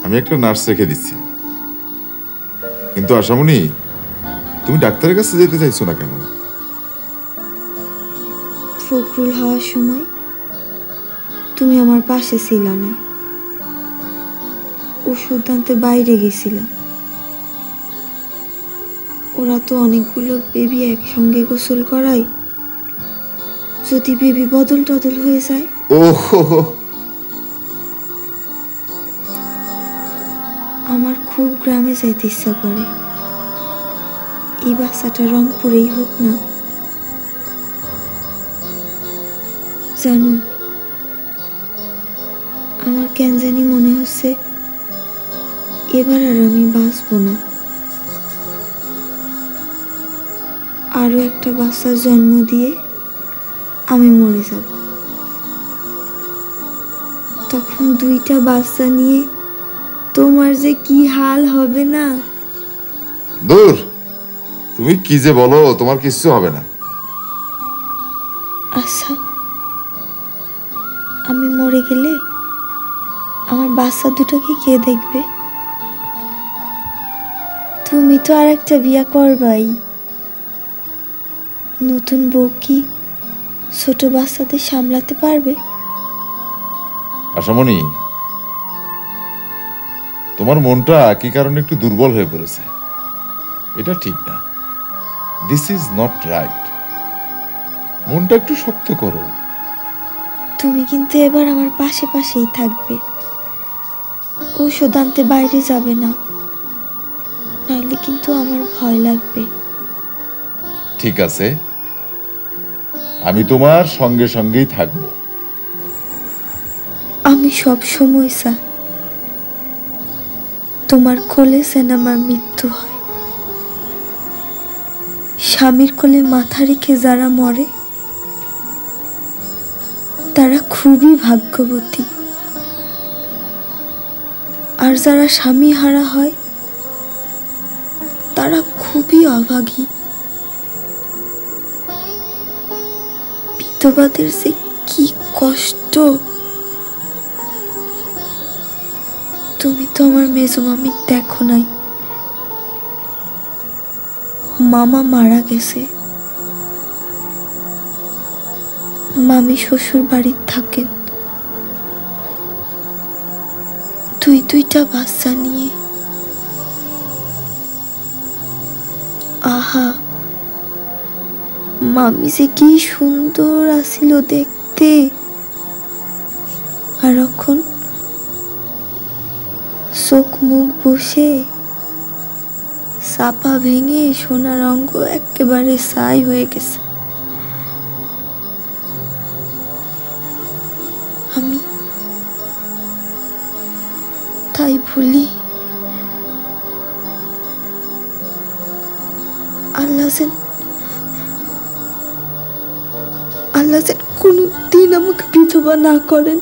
আমি একটা নার্স রেখে দিচ্ছি, কিন্তু আশামণি তুমি ডাক্তারের কাছে যেতে চাইছো না কেন? ফখরুল হওয়ার সময় তুমি আমার পাশে ছিল না, ওষুধ আনতে বাইরে গেছিলাম। ওরা তো অনেকগুলো বেবি একসঙ্গে গোসল করায়, যদি বেবি বদল টদল হয়ে যায়। ওহো, আমার খুব গ্রামে যাইতে ইচ্ছা করে। এই বাচ্চাটা রংপুরেই হোক না। জানো, আমার কেন জানি মনে হচ্ছে এবার আর আমি বাঁচব না। আরো একটা বাচ্চার জন্ম দিয়ে আমি মরে যাব। তখন 2টা বাচ্চা নিয়ে তোমার যে কি হাল হবে না। দূর, তুমি কি যে বলো, তোমার কিচ্ছু হবে না। আচ্ছা, আমি মরে গেলে আমার বাচ্চা দুটোকে কে দেখবে? তুমি তো আর একটা বিয়া করবাই। নতুন বউ কি ছোট বাচ্চাদের সামলাতে পারবে? আশামণি, তোমার মনটা কি কারণে একটু দুর্বল হয়ে পড়েছে, এটা ঠিক না। This is not right. মনটা একটু শক্ত করো। তুমি কিন্তু এবার আমার পাশে পাশেই থাকবে, ঔষধ আনতে বাইরে যাবে না, নাহলে কিন্তু আমার ভয় লাগবে। ঠিক আছে, আমি তোমার সঙ্গে সঙ্গেই থাকবো। আমি সব সময় চাই তোমার কোলে যেন আমার মৃত্যু হয়। স্বামীর কোলে মাথা রেখে যারা মরে তারা খুবই ভাগ্যবতী, আর যারা স্বামী হারা হয় তারা খুবই অভাগী। বিধবাদের যে কি কষ্ট। তুমি তো আমার মেজো মামি দেখো নাই, মামা মারা গেছে, মামি শ্বশুর বাড়ির থাকেন 2টা বাচ্চা নিয়ে। আহা, মামি যে কি সুন্দর আছিল দেখতে, আর এখন চোখ মুখ বসে চাপা ভেঙে সোনার অঙ্গ একেবারে ছাই হয়ে গেছে। আমি তাই ভুলি আল্লাহ যেন কোনদিন আমাকে বিধবা না করেন।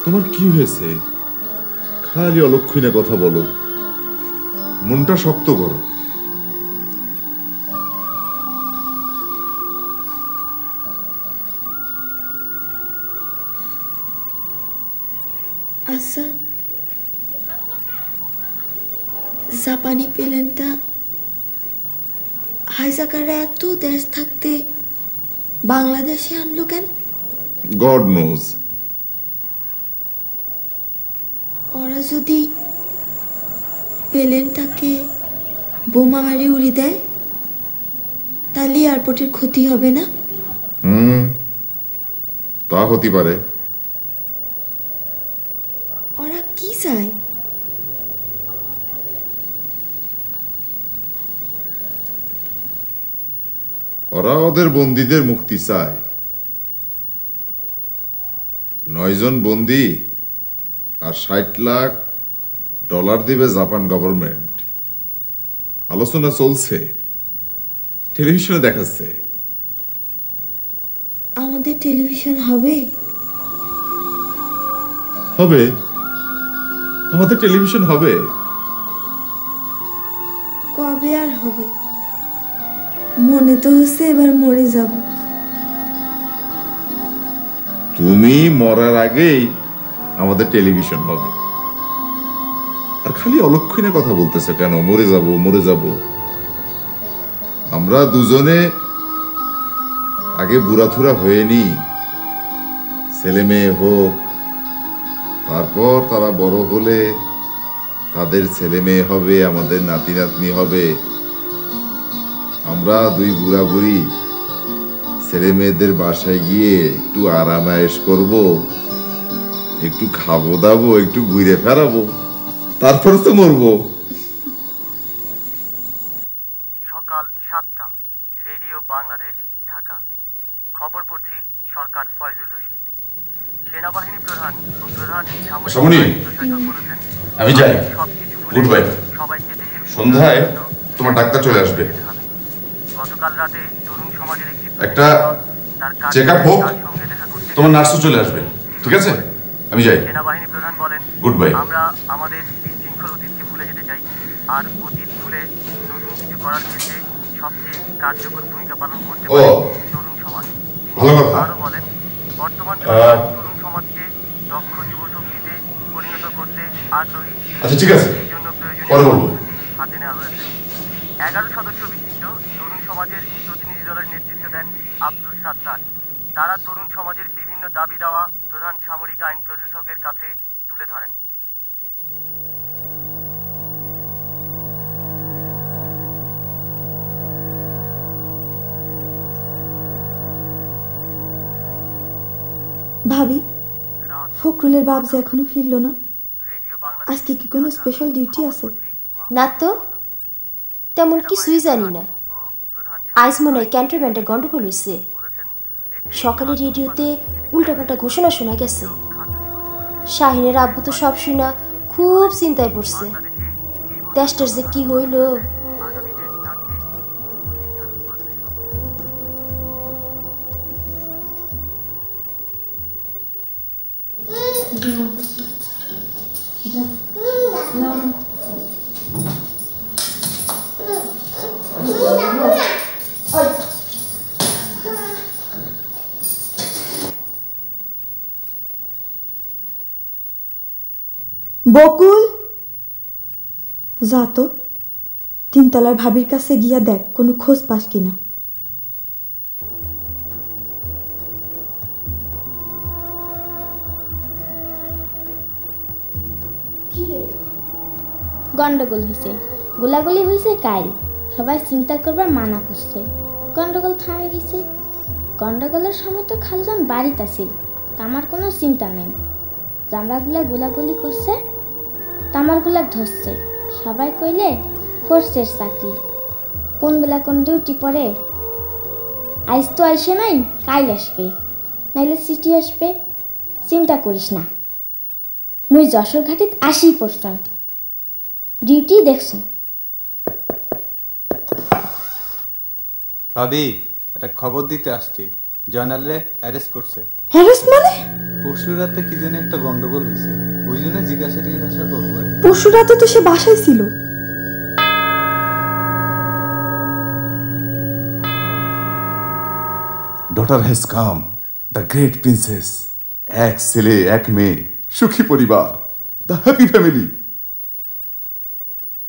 তোমার কি হয়েছে? খালি অলক্ষণে কথা বলো, মনটা শক্ত করো। আচ্ছা, জাপানি প্লেনটা হাইজাকারে এত দেশ থাকতে বাংলাদেশে আনলো কেন? God nose. ওরা যদি প্লেনটাকে বোমা মারি উড়িয়ে দেয় তাহলে এয়ারপোর্টের ক্ষতি হবে না? তা হতে পারে। ওরা কি চায়? ওরা ওদের বন্দীদের মুক্তি চায়। 9 জন বন্দী আর $60 লাখ দিবে জাপান গভর্নমেন্ট। আলোচনা চলছে, টেলিভিশনে দেখাচ্ছে। আমাদের টেলিভিশন হবে? হবে, আমাদের টেলিভিশন হবে। কবে আর হবে? মনে তো হচ্ছে এবার মরে যাব। তুমি মরার আগেই আমাদের টেলিভিশন হবে। আর খালি অলক্ষণে কথা বলতেছে কেন? মরে যাব মরে যাব। আমরা দুজনে আগে বুড়াথুরা হয়ে নি, ছেলে মেয়ে হোক, তারপর তারা বড় হলে তাদের ছেলে মেয়ে হবে, আমাদের নাতি নাতনি হবে। আমরা দুই বুড়া বুড়ি ছেলে মেয়েদের বাসায় গিয়ে একটু আরাম আয়েশ করব, একটু খাবো দাবো, একটু ঘুরে ফেরাবো, তারপর তো মরবো। সকাল 7টা, রেডিও বাংলাদেশ, ঢাকা। খবর পড়ছি সরকার ফয়জুর রশিদ। সেনাবাহিনী প্রধান ও প্রধান সামরিক প্রশাসক বলেছেন, আমি যাই, গুড বাই। সন্ধ্যায় তোমার ডাক্তার চলে আসবে। গতকাল রাতে তরুণ সমাজের একটা চেক আপ হোক, তোমার নার্সও চলে আসবে, ঠিক আছে? আমি যাই। সেনাবাহিনী প্রধান বলেন, গুড বাই। আমরা আমাদের বিশৃঙ্খল অতীতকে ভুলে যেতে চাই, আর অতীত ভুলে নতুন কিছু করার ক্ষেত্রে সবচেয়ে কার্যকর ভূমিকা পালন করতে পারে তরুণ সমাজ। ভালো কথা। আরো বলেন, বর্তমান তরুণ সমাজকে দক্ষ যুব শক্তিতে পরিণত করতে আগ্রহী। আচ্ছা ঠিক আছে, এই জন্য পরে বলবো। হাতে নেওয়া হয়েছে। 11 সদস্য বিশিষ্ট তরুণ সমাজের প্রতিনিধি দলের নেতৃত্ব দেন আব্দুল সাত্তার। তারা তরুণ সমাজের বিভিন্ন দাবি দেওয়া প্রধান সামরিক আইন প্রশাসকের কাছে তুলে ধরেন। ভাবি, ফখরুলের বাপ যে এখনো ফিরল না, আজকে কি কোনো স্পেশাল ডিউটি আছে? না তো, তেমন কিছুই জানি না। আজ মনে হয় ক্যান্টনমেন্টে গন্ডগোল হয়েছে। সকালে রেডিওতে উল্টাপাল্টা ঘোষণা শোনা গেছে। শাহিনের আব্বু তো সব শুনা খুব চিন্তায় পড়ছে। দেশটার যে কি হইল। বকুল, যা তো তিনতলার ভাবির কাছে গিয়া দেখ কোনো খোঁজ পাস কিনা। গন্ডগোল হয়েছে, গোলাগুলি হয়েছে কাল। সবাই চিন্তা করবার মানা করছে। গন্ডগোল থামে গেছে। গন্ডগোলের সময় তো খালজান বাড়িতে আছিল, আমার কোনো চিন্তা নাই। জামরাগুলা গোলাগুলি করছে, তামারগুলা ধরছে। সবাই কইলে ফোর্সের চাকরি, কোন বেলা কোন ডিউটি পড়ে। আজ তো আইসে নাই, কাল আসবে, নাইলে চিঠি আসবে। চিন্তা করিস না, মুই যশোর ঘাটিত আসি পড়তাম। ডিউটি দেখছ? ভাবি, একটা খবর দিতে আসছি। জয়নালে অ্যারেস্ট করছে। হ্যারেস মানে? পরশু রাতে কি যেন একটা গন্ডগোল হয়েছে, ওই জন্য জিজ্ঞাসা করবো। পরশু রাতে তো সে বাসায় ছিল। Daughter has come, the great princess. এক ছেলে এক মেয়ে, সুখী পরিবার, দ্য হ্যাপি ফ্যামিলি।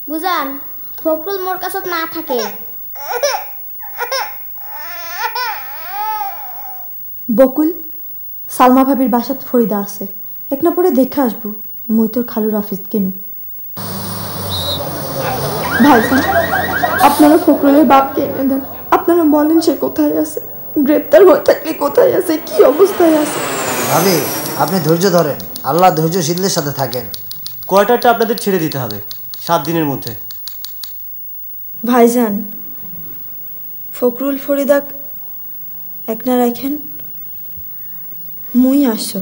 বুঝান, ফখরুল মোর কাছে না থাকে। বকুল, সালমা ভাবির বাসাত ফরিদা আছে, এক না পরে দেখে আসবো। মুই তোর খালুর অফিস কেনু। ভাইজান, আপনারা ফখরুলের বাপকে এনে দেন। আপনারা বলেন সে কোথায় আছে, গ্রেপ্তার হয়ে থাকলে কোথায় আছে, কি অবস্থায় আছে। ভাবি, আপনি ধৈর্য ধরেন, আল্লাহ ধৈর্যশীলদের সাথে থাকেন। কোয়ার্টারটা আপনাদের ছেড়ে দিতে হবে 7 দিনের মধ্যে। ভাইজান, ফখরুল ফরিদাক এক না রাখেন, মুই আসো।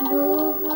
দোহাই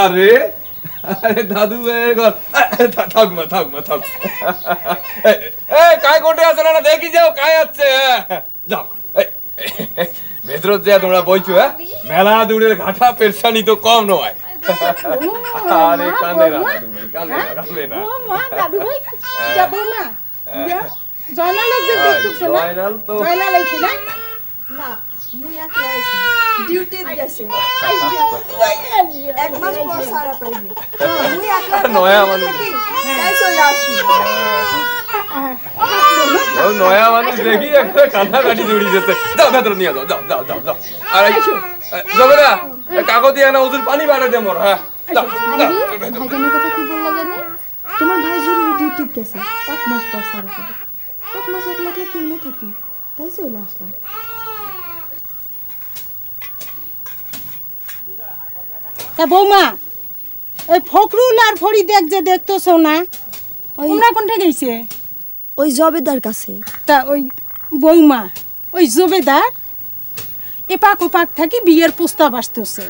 আরে আরে দাদু থাক মা থাক কায় কোটে আছে না দেখি যাও কায় আছে যাও ভেতর যা তোমরা বইছো মেলা দূরের ঘাটা পেরসানি তো কম নয়। আরে কান্দে না কান্দে না দাদু ভাই যাবো না জয়নাল দেখতেছ না জয়নাল তো জয়নাল আইছে না না মুই একলা আইছি ডিউটি গেছে এক মাস পর সারা পাইবে মুই একলা নয়া মানুষ তাই চলে আসি ও নয়া মানুষ দেখি একটা কাঁথা কাটি জড়ি যেতে যাও ভেতর নিয়ে যাও যাও যাও যাও যাও আর যাবে না কাগজ দিয়ে না ওদের পানি বাড়া দে মোর। হ্যাঁ ভাইজানের কথা কি বললা জানি? তোমার ভাই জরুরি ডিউটি গেছে, এক মাস পর সারা পাবে। এক মাস একলা একলা কেমনে থাকি, তাই চলে আসলাম। তা বৌমা ওই ফখরুল আর ফরিদ যে দেখতেছ না ওরা কোনটা গেছে? ওই জবেদার কাছে। তা ওই বৌমা ওই জবেদার এপাক ওপাক থাকি বিয়ের প্রস্তাব আসতেছে,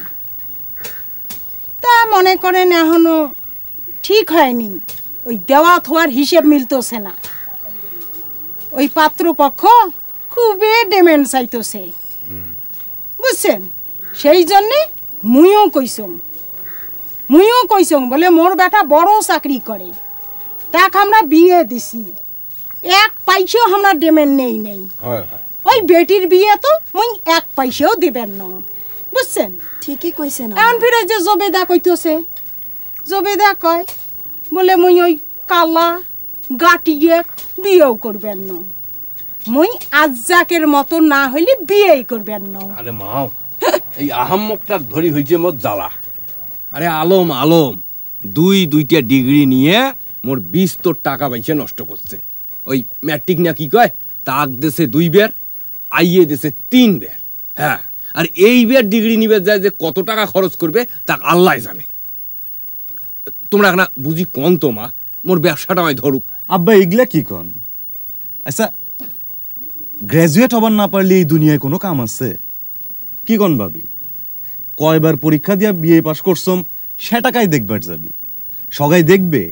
তা মনে করেন এখনো ঠিক হয়নি, ওই দেওয়া থোয়ার হিসেব মিলতেছে না। ওই পাত্রপক্ষ খুবই ডিমান্ড চাইতেছে বুঝছেন, সেই জন্যে মুইও কইসং বলে মোর বেটা বড় চাকরি করে, তাক আমরা বিয়ে দিছি, এক পয়সাও আমরা ডিমান্ড নেই ওই বেটির বিয়ে তো মুই এক পয়সাও দিবেন না বুঝছেন। ঠিকই কইছেন। এখন ফিরে যে জবেদা কইতেছে, জবেদা কয় বলে মুই ওই কালা গাটিয়ে বিয়েও করবেন না, মুই আজ্জাকের মতো না হইলে বিয়েই করবেন না। আরে মাও এই আহাম্মকটা ধরি হইছে মোর জ্বালা। আরে আলম আলম দুইটা ডিগ্রি নিয়ে মোর 20 তোর টাকা পয়সা নষ্ট করছে। ওই ম্যাট্রিক না কি কয় তাক দেশে 2 বের আইয়ে দেশে 3 বের। হ্যাঁ আর এই বের ডিগ্রি নিবে যায় যে কত টাকা খরচ করবে তা আল্লাহ জানে। তোমরা না বুঝি কোন তো মা মোর ব্যবসাটা আমায় ধরুক। আব্বা এগুলা কি কন? আচ্ছা গ্রাজুয়েট হবার না পারলে এই দুনিয়ায় কোনো কাম আছে? কি কন ভাবি, কয়বার পরীক্ষা দিয়া বিএ পাস করছম সে টাকায় দেখবার যাবি, সবাই দেখবে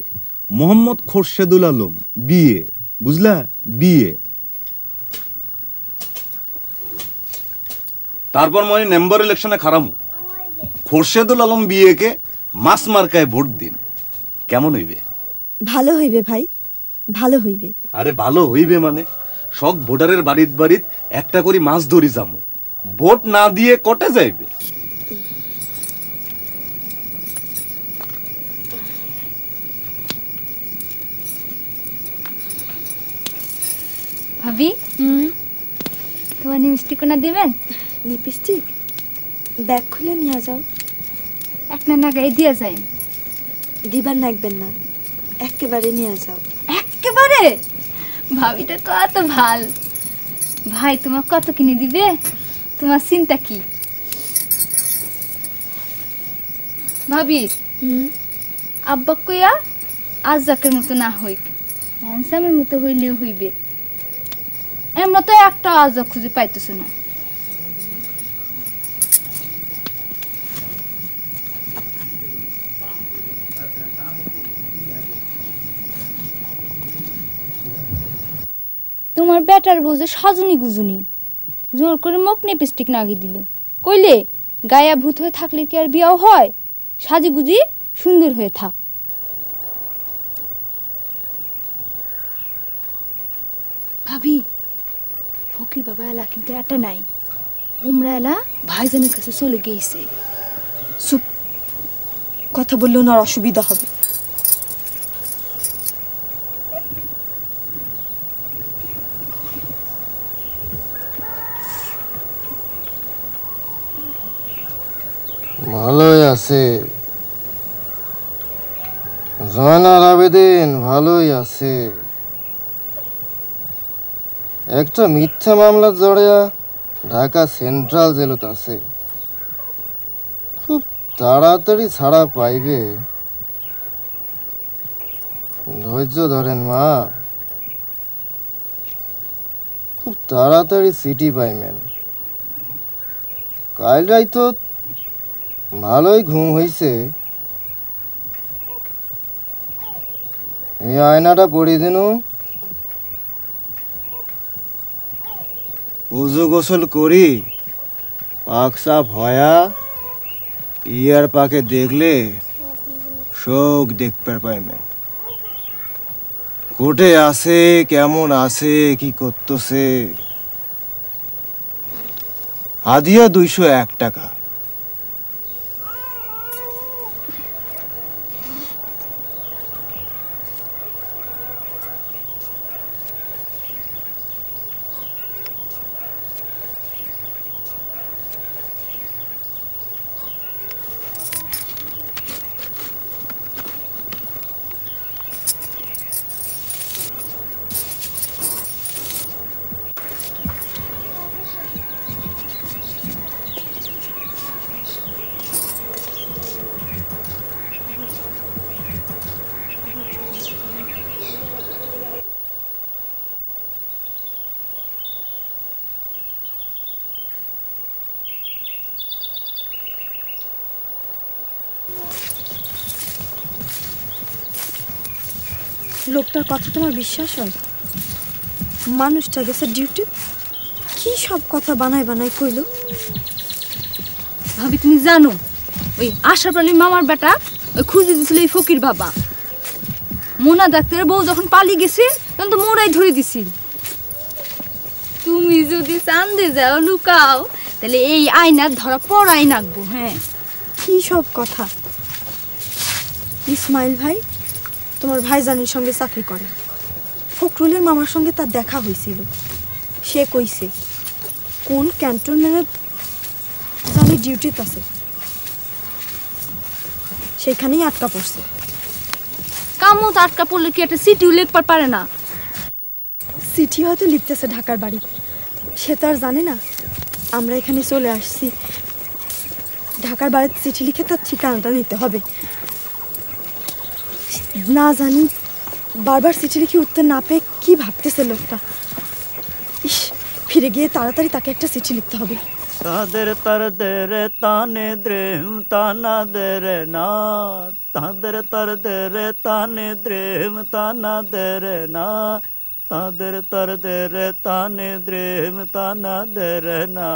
মোহাম্মদ খোরশেদুল আলম বিএ, বুঝলা বিএ। তারপর মনে মেম্বার ইলেকশনে খারামু খোরশেদুল আলম বিএ কে মাস মার্কায় ভোট দিন, কেমন হইবে? ভালো হইবে ভাই, ভালো হইবে। আরে ভালো হইবে মানে সব ভোটারের বাড়িত বাড়িত একটা করে মাছ ধরি যামু, ভোট না দিয়ে কটে যাইবে। ভাবি তোমার লিপস্টিক কোনা দিবেন? লিপস্টিক ব্যাগ খুলে নিয়ে যাও, এক না গায়ে দিয়ে যাই। দিবার নাকবেন না, একেবারে নিয়ে যাও। একেবারে? ভাবিটা কত ভাল, ভাই তোমার কত কিনে দিবে, তোমার চিন্তা কি? ভাবি আব্বা কইয়া আজ্জাকের মতো না হইক, হ্যান্ডসামের মতো হইলেও হইবে, এমন তো একটা আজ্জাক খুঁজে পাইতেছ না। তোমার বেটার বউজে সাজুনি গুজুনি জোর করে মুখ লিপস্টিক নাগি দিল, কইলে গায়া ভূত হয়ে থাকলে কি আর বিয়াও হয়? সাজি গুজি সুন্দর হয়ে থাক। ভাবি ফকির বাবা এলা কিন্তু এটা নাই, উমরা এলা ভাইজানের কাছে চলে গিয়েছে। চুপ, কথা বললেও না অসুবিধা হবে। ভালোই আছে জয়নাল আবেদিন, ভালোই আছে। একটা মিথ্যা মামলা জড়িয়া ঢাকা সেন্ট্রাল জেলত আছে, খুব তাড়াতাড়ি ছাড়া পাইবে। ধৈর্য ধরেন মা, খুব তাড়াতাড়ি সিটি পাইবেন। কাল রাইতো ভালোই ঘুম হইছে। এই আয়নাটা পড়ি দিনু। উজু গোসল করি পাক সাফ হয়া ইয়ার পাকে দেখলে শোক দেখতে পাইবেন। কোটে আছে, কেমন আছে, কি করতেছে। হাদিয়া 201 টাকা। লোকটার কথা তোমার বিশ্বাস হয়? মানুষটা গেছে ডিউটি, কি সব কথা বানায় বানায় কইল। ভাবি তুমি জানো ওই আশরাফ আলী মামার বেটা ওই খুঁজে দিছিল এই ফকির বাবা। মোনা ডাক্তারের বউ যখন পালিয়ে গেছে তখন তো মোরাই ধরে দিছিল। তুমি যদি চান্দে যাও লুকাও তাহলে এই আয়না ধরা পড়াই নাকবো। হ্যাঁ, কি সব কথা। ইসমাইল ভাই তোমার ভাইজানের সঙ্গে চাকরি করে। ফখরুলের মামার সঙ্গে তার দেখা হয়েছিল। সে কইছে কোন ক্যান্টনমেন্টে জানি ডিউটিতে আছে, সেখানেই আটকা পড়ছে। কামও তো আটকা পড়লে কি একটা সিটিও লিখতে পারে না? চিঠি হয়তো লিখতেছে ঢাকার বাড়ি, সে তো আর জানে না আমরা এখানে চলে আসছি। ঢাকার বাড়িতে চিঠি লিখে তার ঠিকানাটা নিতে হবে। না জানি বারবার চিঠি লিখে উত্তর না পেয়ে কি ভাবতেছে লোকটা। ইস, ফিরে গিয়ে তাড়াতাড়ি তাকে একটা চিঠি লিখতে হবে। তাদের তারদের তানে দ্রেম তানা দেরে না, তাদের তারদের তানে দ্রেম তানা দেরে না, তাদের তারদের তানে দ্রেম তানা দেরে না,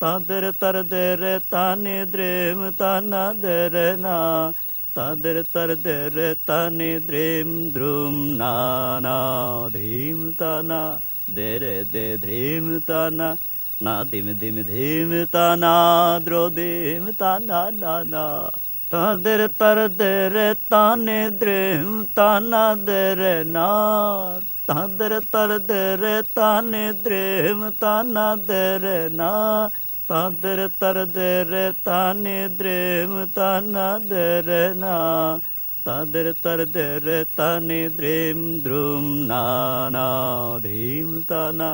তাদের তারদের তানে দ্রেম তানা দেরে না, তাদের তারদের তানে দ্রেম দ্রুম না না ধ্রিম তানা দেরে দে ধ্রিম তানা না দিম দিম ধিম তানা দ্রো দিম তানা না না, তাদের তারদের তানে দ্রেম তানা দেরে না, তাদের তারদের তানে দ্রেম তানা দেরে না, তাদের তারদের তানে দ্রেম তানা দেরে না, তাদের তারদের তানে দ্রেম দ্রুম না না ধ্রিম তানা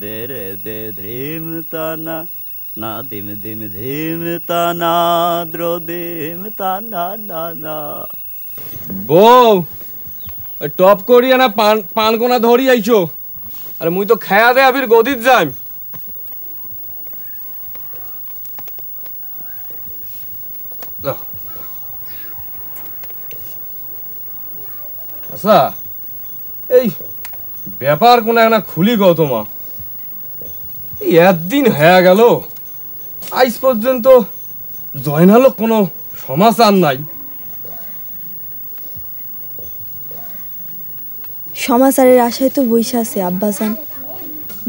দেরে দে ধ্রিম তানা না দিম দিম ধিম তানা দ্রো দিম তানা না না। বউ টপ করিয়া না পান কোনা ধরি আইছো। আরে মুই তো খায়া দে আবির গদিত যাই। আচ্ছা এই ব্যাপার কোন একটা খুলি গো তোমা। এই একদিন হয়ে গেল আজ পর্যন্ত জয়নালক কোনো সমাচার নাই। সমাচারের আশায় তো বইসা আছে আব্বাজান।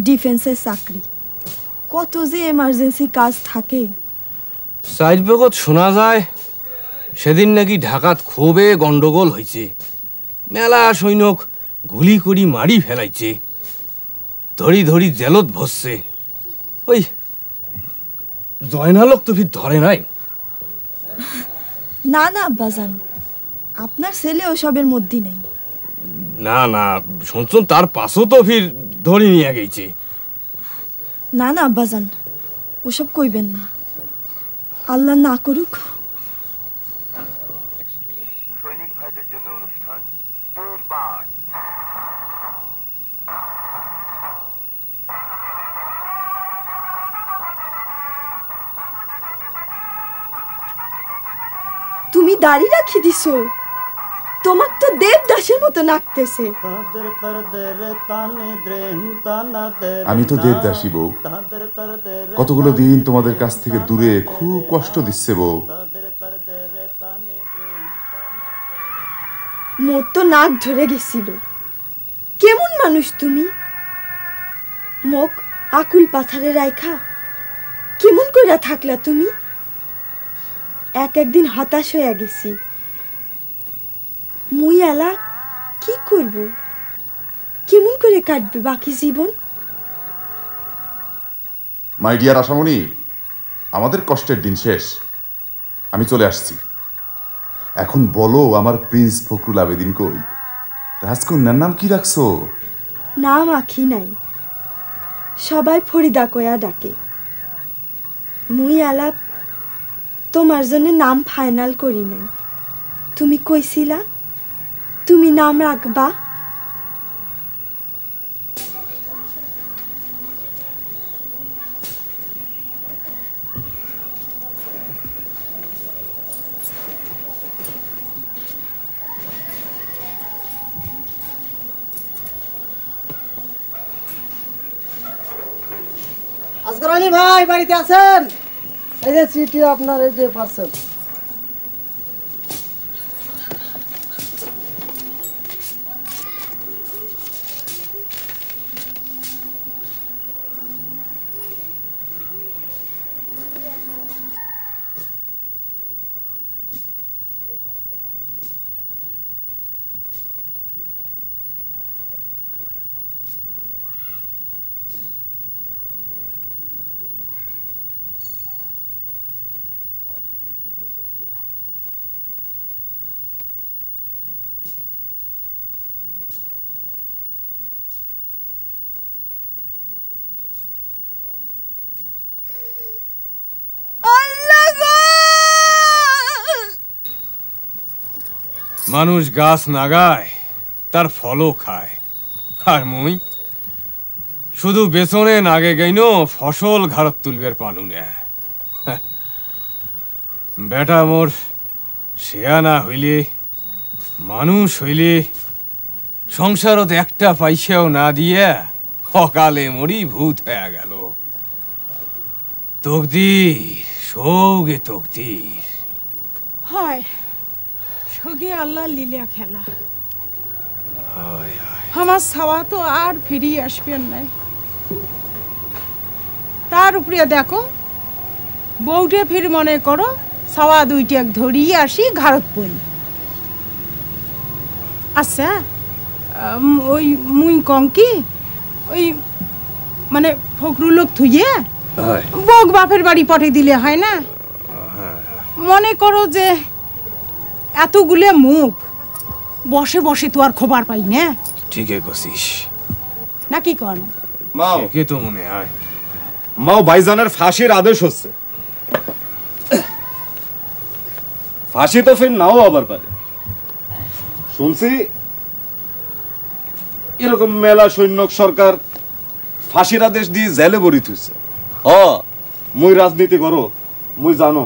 ডিফেন্সের চাকরি, কত যে এমার্জেন্সি কাজ থাকে। সাইড বেগত শোনা যায় সেদিন নাকি ঢাকাত খুবই গন্ডগোল হয়েছে। মেলা সৈনিক গুলি করি মারি ফেলাইছে, ধরি ধরি জেলত ভসছে। ওই জয়নালক তো ফির ধরে নাই। না না আব্বাজান, আপনার ছেলে ওসবের মধ্যে নেই। না না শুনছুন তার পাশও তো ফির ধরি নিয়ে গেছে। না না আব্বাজান, ওসব কইবেন না, আল্লাহ না করুক। সৈনিক ভাইদের জন্য অনুষ্ঠান দুর্বার। তুমি দাড়ি রাখি দিছো, তোমাক তো দেবদাসের মতো নাচতেছে। আমি তো দেবদাসী বউ, কতগুলো দিন তোমাদের কাছ থেকে দূরে খুব কষ্ট দিচ্ছে বউ। মোর তো নাক ধরে গেছিল। কেমন মানুষ তুমি? মুখ আকুল পাথারে রাইখা কেমন কইরা থাকলা তুমি? একদিন হতাশ হয়ে গেছি। মুই এলা কি করব? কেমন করে কাটবে বাকি জীবন? মাই ডিয়ার আশামণি, আমাদের কষ্টের দিন শেষ, আমি চলে আসছি। এখন বলো, আমার প্রিন্স ফখরুল আবেদিন কই? রাজকন্যার নাম কি রাখছো? নাম আখি নাই, সবাই ফরিদা কয়া ডাকে। মুই আলাপ তোমার জন্য নাম ফাইনাল করি নাই। তুমি কইছিলা তুমি নাম রাখবা। আসগর আলী ভাই বাড়িতে আছেন? এই যে চিঠি আপনার, এই যে পার্সেল। মানুষ গাছ নাগায়, তার ফলও খায়। আর মুই শুধু বেসনে নাগে গেইনো ফসল ঘাড়ত তুলবের পালু না। বেটা মোর শেয়া না হইলে, মানুষ হইলে সংসারত একটা পয়সাও না দিয়ে সকালে মরি ভূত হয়ে গেল। তকদির, সৌগে তকদির। হয় সগে আল্লাহ লীলা খেলা। আমার ছাওয়া তো আর ফিরিয়ে আসবেন নাই। তার উপরে দেখো বউটে ফির মনে করো ছাওয়া দুইটা ধরিয়ে আসি ঘাড়ত পড়ি। আচ্ছা ওই মুই কম কি ওই মানে ফখরুল লোক থুইয়ে বক বাপের বাড়ি পাঠিয়ে দিলে হয় না? মনে করো যে এতগুলো মুখ বসে বসে তো আর খবর পাই না। ঠিকই কছিস নাকি কন? মাও কে তো মনে হয় মাও ভাইজানের ফাঁসির আদেশ হচ্ছে। ফাঁসি তো ফির নাও আবার পারে। শুনছি এরকম মেলা সৈনিক সরকার ফাঁসির আদেশ দিয়ে জেলে ভরি থুইছে। মুই রাজনীতি করো, মুই জানো।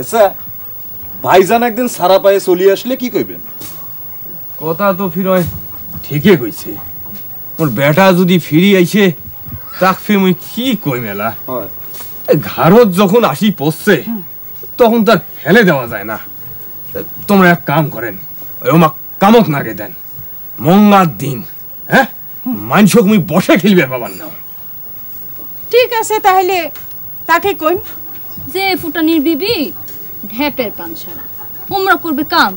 আচ্ছা ভাইজান একদিন সারা পায়ে চলিয়ে আসলে কি কইবেন? কথা তো ফিরয় ঠিকই কইছে। ওর বেটা যদি ফিরি আইছে তাক ফির মুই কি কই মেলা। ঘাড়ত যখন আসি পড়ছে তখন তার ফেলে দেওয়া যায় না। তোমরা এক কাম করেন, ওই ওমা কামক নাগে দেন। মঙ্গার দিন হ্যাঁ মানসক মুই বসে খেলবে বাবার নাম। ঠিক আছে তাহলে তাকে কই যে ফুটানির বিবি ঢেপের পানসারা ওমরা করবে কাম,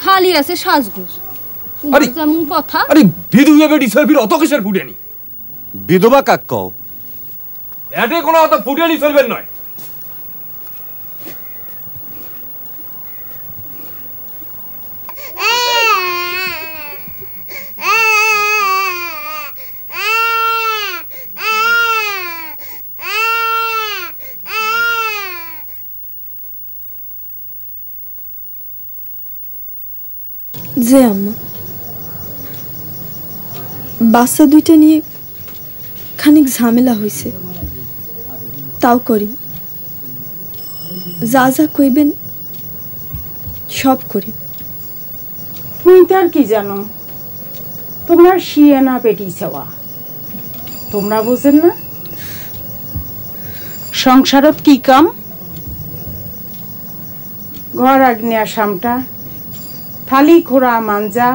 খালি আছে সাজগুজ। যেমন কথা আরে বিধবা বেটি সরবির অত কিসের ফুটেনি? বিধবা কাক কও? এতে কোনো অত ফুটেনি চলবেন নয়। যে আম্মা বাচ্চা দুইটা নিয়ে খানিক ঝামেলা হয়েছে, তাও করি যা যা কইবেন সব করি। তুই তার কি জানো, তোমরা শিয়ে না পেটি চাওয়া, তোমরা বোঝেন না সংসারত কি কাম? ঘর আগ্নেয়া সামটা, থালি খোড়া মাঞ্জা,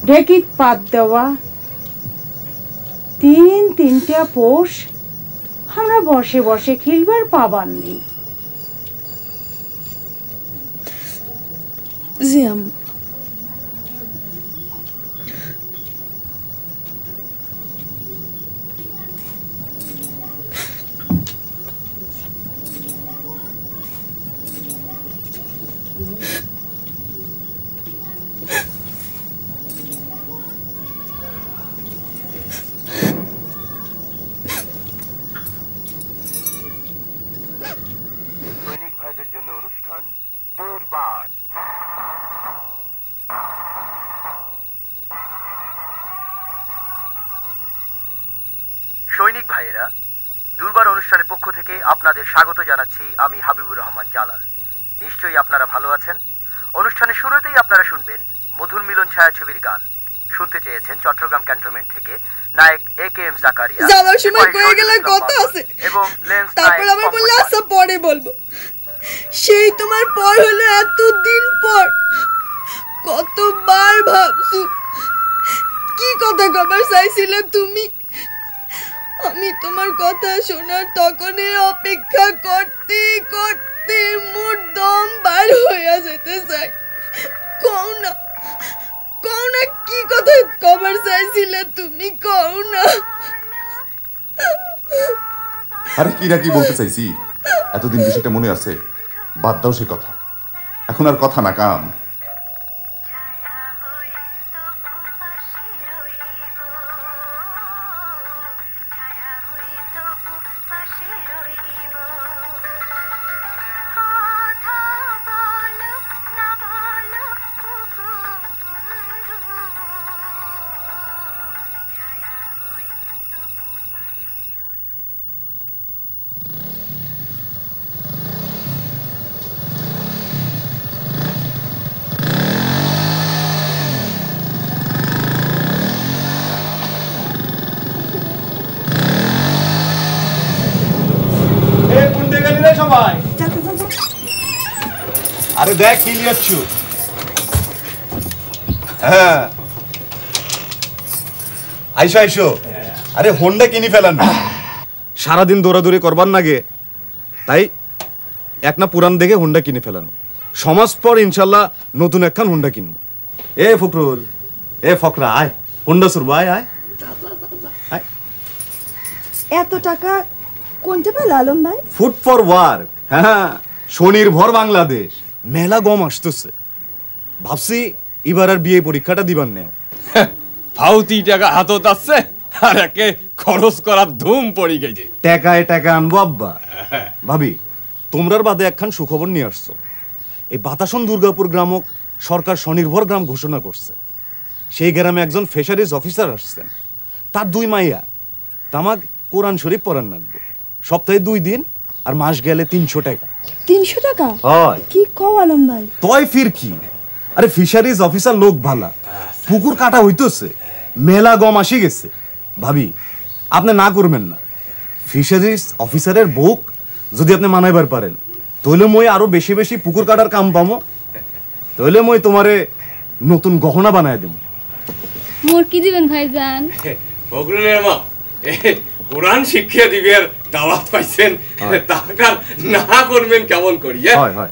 ঢেকিত পাত দেওয়া, তিনটা পোষ আমরা বসে বসে খেলবার পাবার নেই। জি আম্মা। সৈনিক ভাইদের জন্য অনুষ্ঠান দুর্বার। সৈনিক ভাইয়েরা, দুর্বার অনুষ্ঠানের পক্ষ থেকে আপনাদের স্বাগত জানাচ্ছি আমি হাবিবুর রহমান জালাল। নিশ্চয়ই আপনারা ভালো আছেন। অনুষ্ঠানের শুরুতেই আপনারা শুনবেন মধুর মিলন ছায়াছবির গান। শুনতে চেয়েছেন চট্টগ্রাম ক্যান্টনমেন্ট থেকে নায়ক AKM জাকারিয়া। যাওয়ার সময় কয়ে গেলে কত আছে এবং লেন্স তারপর আবার বললে আচ্ছা পরে বলবো। সেই তোমার পর হলো এতদিন পর। কতবার ভাবছো কি কথা কবার চাইছিলে তুমি। আমি তোমার কথা শোনার তখনই অপেক্ষা করতে করতে মোর দম বার হইয়া যেতে চাই। কও না কি কথা কবার চাইছিলে তুমি, কও না। আরে কি না কি বলতে চাইছি, এতদিন বিষয়টা মনে আছে, বাদ দাও সে কথা। এখন আর কথা না কাম। সবাই আরে দেখ কি লিয়াচ্ছ। হ্যাঁ আইসো আইসো। আরে হোন্ডা কিনি ফেলান, সারাদিন দৌড়াদৌড়ি করবার নাগে, তাই এক না পুরান দেখে হোন্ডা কিনে ফেলানো। সমাজ পর ইনশাল্লাহ নতুন একখান হোন্ডা কিনবো। এ ফখরুল, এ ফকরা, আয় হোন্ডা সুরবো, আয় আয়। এত টাকা কোনটা পেল আলম ভাই? Food for work. হ্যাঁ, স্বনির্ভর বাংলাদেশ মেলা গম আসতেছে। ভাবছি এবার আর বিয়ে পরীক্ষাটা দিবার নেও। ফাউতি টাকা হাতত আছে আর একে খরচ করার ধুম পড়ি গেছে। টাকায় টাকা আনবো আব্বা। ভাবি তোমরার বাদে একখান সুখবর নিয়ে আসছো। এই বাতাসন দুর্গাপুর গ্রামক সরকার স্বনির্ভর গ্রাম ঘোষণা করছে। সেই গ্রামে একজন ফিশারিজ অফিসার আসছেন, তার 2 মাইয়া। তামাক কোরআন শরীফ পড়ান লাগবে, সপ্তাহে 2 দিন, আর মাস গেলে 300 টাকা। 300 টাকা? হয় কি কও আলম ভাই? তয় ফির কি, আরে ফিশারিজ অফিসার লোক ভালা, পুকুর কাটা হইতেছে, মেলা গম আসি গেছে। ভাবি আপনি না করবেন না। ফিশারিজ অফিসারের বউক যদি আপনি মানাইবার পারেন, তাহলে মই আরো বেশি বেশি পুকুর কাটার কাম পামো। তাহলে মই তোমারে নতুন গহনা বানায় দেব। মোর কি দিবেন ভাইজান? ফখরুলের মা কোরআন শিক্ষা দিবের দাওয়াত পাইছেন, তাকার না করবেন কেমন করি?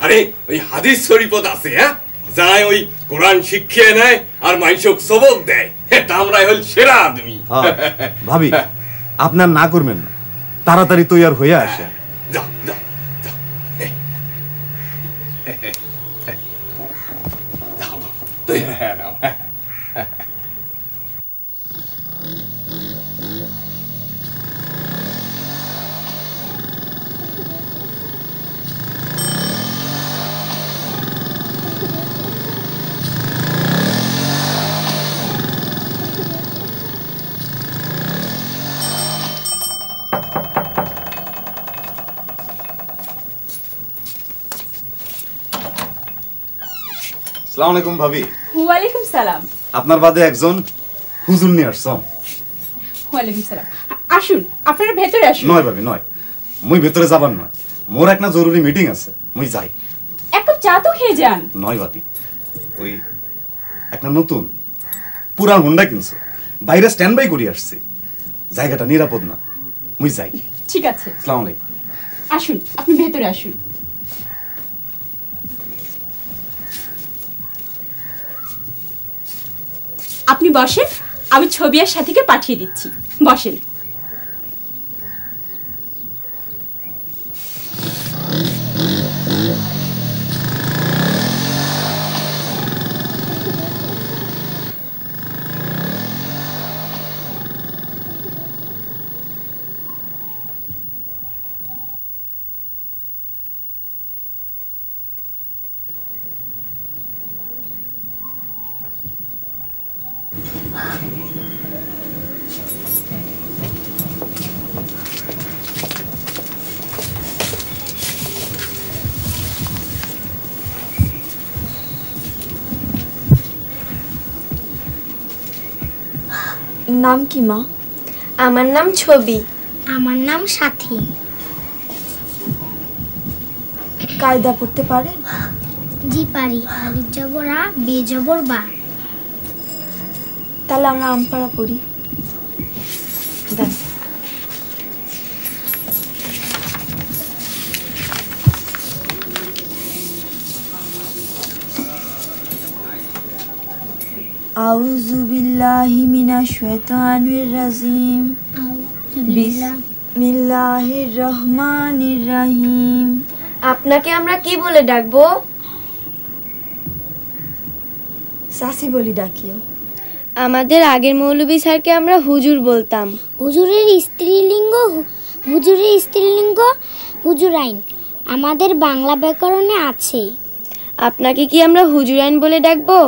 আরে ওই হাদিস শরীফত আছে, হ্যাঁ, যাই ওই কোরআন শিক্ষা নেয় আর মানুষক সবক দেয়, তামরাই হল সেরা আদমি। ভাবি আপনার না করবেন না, তাড়াতাড়ি তৈয়ার হয়ে আসেন। যাও যাও যাও যাও, তৈয়ার হয়ে নাও। আসসালামু আলাইকুম ভাবি। ওয়ালাইকুম সালাম। আপনার বাদে একজন হুজুর নিয়ে আসছম। ওয়ালাইকুম সালাম। আসুন, আপনারা ভেতরে আসুন। নয় ভাবি নয়, মুই ভেতরে যাবার নয়, মোর একটা জরুরি মিটিং আছে, মুই যাই। এক কাপ চা তো খেয়ে যান। নয় ভাবি, ওই একটা নতুন পুরান হুন্ডা কিনছো, বাইরে স্ট্যান্ড বাই করে আসছে, জায়গাটা নিরাপদ না, মুই যাই। ঠিক আছে। আসসালামু আলাইকুম। আসুন, আপনি ভেতরে আসুন। আপনি বসেন, আমি ছবি আর সাথীকে পাঠিয়ে দিচ্ছি। বসেন। নাম কি মা? আমার নাম ছবি। আমার নাম সাথী। কায়দা পড়তে পারেন? জি পারি। আলিফ জবর আ, বে জবর বা। তাহলে আমরা আমপাড়া পড়ি। দেন। আউযু বিল্লাহি মিনাশ শাইতানির রাজিম। বিসমিল্লাহির রহমানির রহিম। আপনাকে আমরা কি বলে ডাকবো? সাসি বলি ডাকিও। আমাদের আগের মৌলভী স্যারকে আমরা হুজুর বলতাম। হুজুরের স্ত্রীলিঙ্গ হুজুরাইন আমাদের বাংলা ব্যাকরণে আছে। আপনাকে কি আমরা হুজুরাইন বলে ডাকবো?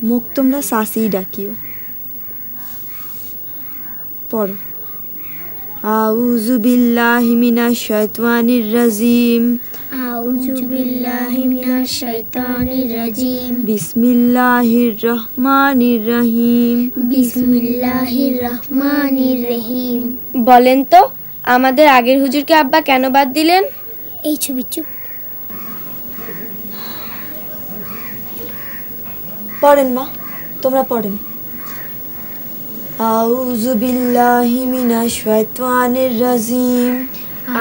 মুখ তোমরা সাসি ডাকিও। পড়ো। আউযু বিল্লাহি মিনাশ শাইতানির রাজিম। আউযু বিল্লাহি মিনাশ শাইতানির রাজিম। বিসমিল্লাহির রহমানির রহিম। বিসমিল্লাহির রহমানির রহিম। বলেন তো, আমাদের আগের হুজুরকে আব্বা কেন বাদ দিলেন? এই ছবি চুপ। পড়েন মা, তোমরা পড়েন। আউযু বিল্লাহি মিনাশ শাইতানির রাজিম।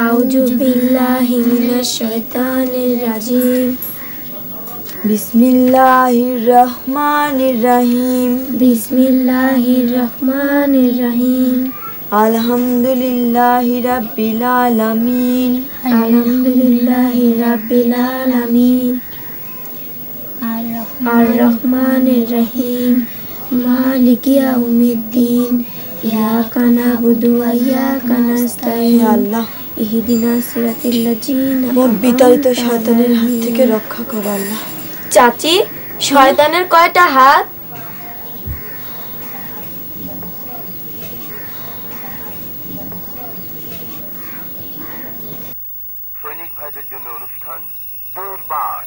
আউযু বিল্লাহি মিনাশ শাইতানির রাজিম। বিসমিল্লাহির রহমানির রহিম। বিসমিল্লাহির রহমানির রহিম। আলহামদুলিল্লাহি রাব্বিল আলামিন। আলহামদুলিল্লাহি রাব্বিল আলামিন। আর রহমানির রহিম। মালিকি ইয়াউমিদ্দিন। ইয়াকা নাবুদু ওয়া ইয়াকা নাস্তাইন। আল্লাহ, ইহদিনাস সিরাতাল লাযিনা। মোর বিতাড়িত শয়তানের হাত থেকে রক্ষা করো আল্লাহ। চাচি, শয়তানের কয়টা হাত? সৈনিক ভাইদের জন্য অনুষ্ঠান দুর্বার।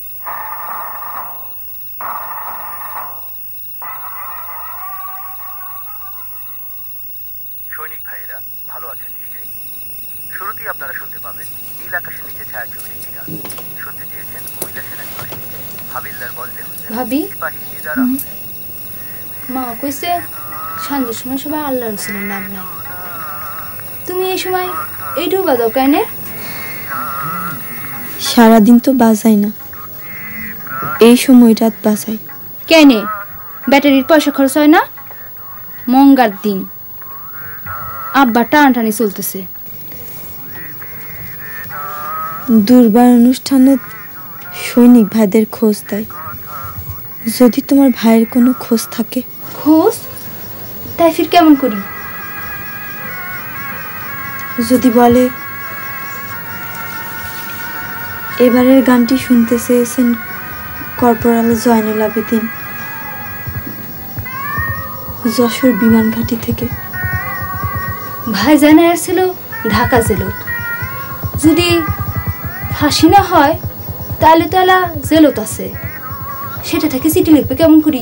সৈনিক ভাইয়েরা ভালো আছেন নিশ্চয়ই। শুরুতেই আপনারা শুনতে পাবেন নীল আকাশের নিচে ছায়াছবির একটি গান। শুনতে চেয়েছেন মহিলা সেনানিবাস থেকে হাবিলদার বজলে হোসেন, ভাবি সিপাহী দিদার আহমেদ। মা কইছে সন্ধ্যের সময় সবাই আল্লাহ রসুলের নাম নাই, তুমি এই সময় এইটুকু বাজাও কেনে? সারাদিন তো বাজাই না, এই সময় রাত বাজাই। কেনে? ব্যাটারির পয়সা খরচ হয় না? মঙ্গার দিন আব্বা টানাটানি চলতেছে। দুর্বার অনুষ্ঠানে সৈনিক ভাইদের খোঁজ দেয়। যদি তোমার ভাইয়ের কোনো খোঁজ থাকে। খোঁজ? তাই ফির কেমন করি? যদি বলে এবারের গানটি শুনতে চেয়েছেন কর্পোরাল জয়নুল আবেদিন, যশোর বিমান ঘাঁটি থেকে। ভাই জানা আসছিল ঢাকা জেলত। যদি ফাঁসি না হয় তাহলে তালা জেলত আছে, সেটা থেকে চিঠি লিখবে কেমন করি?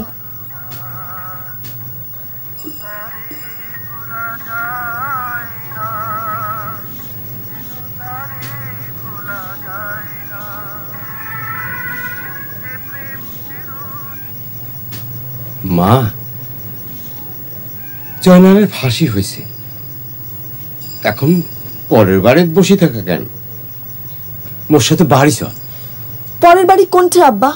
মা, জয়নালের ফাঁসি হয়েছে, এখন পরের বারে বসে থাকা কেন? মোর সাথে বাড়ি চল। পরের বাড়ি কোনটা আব্বা?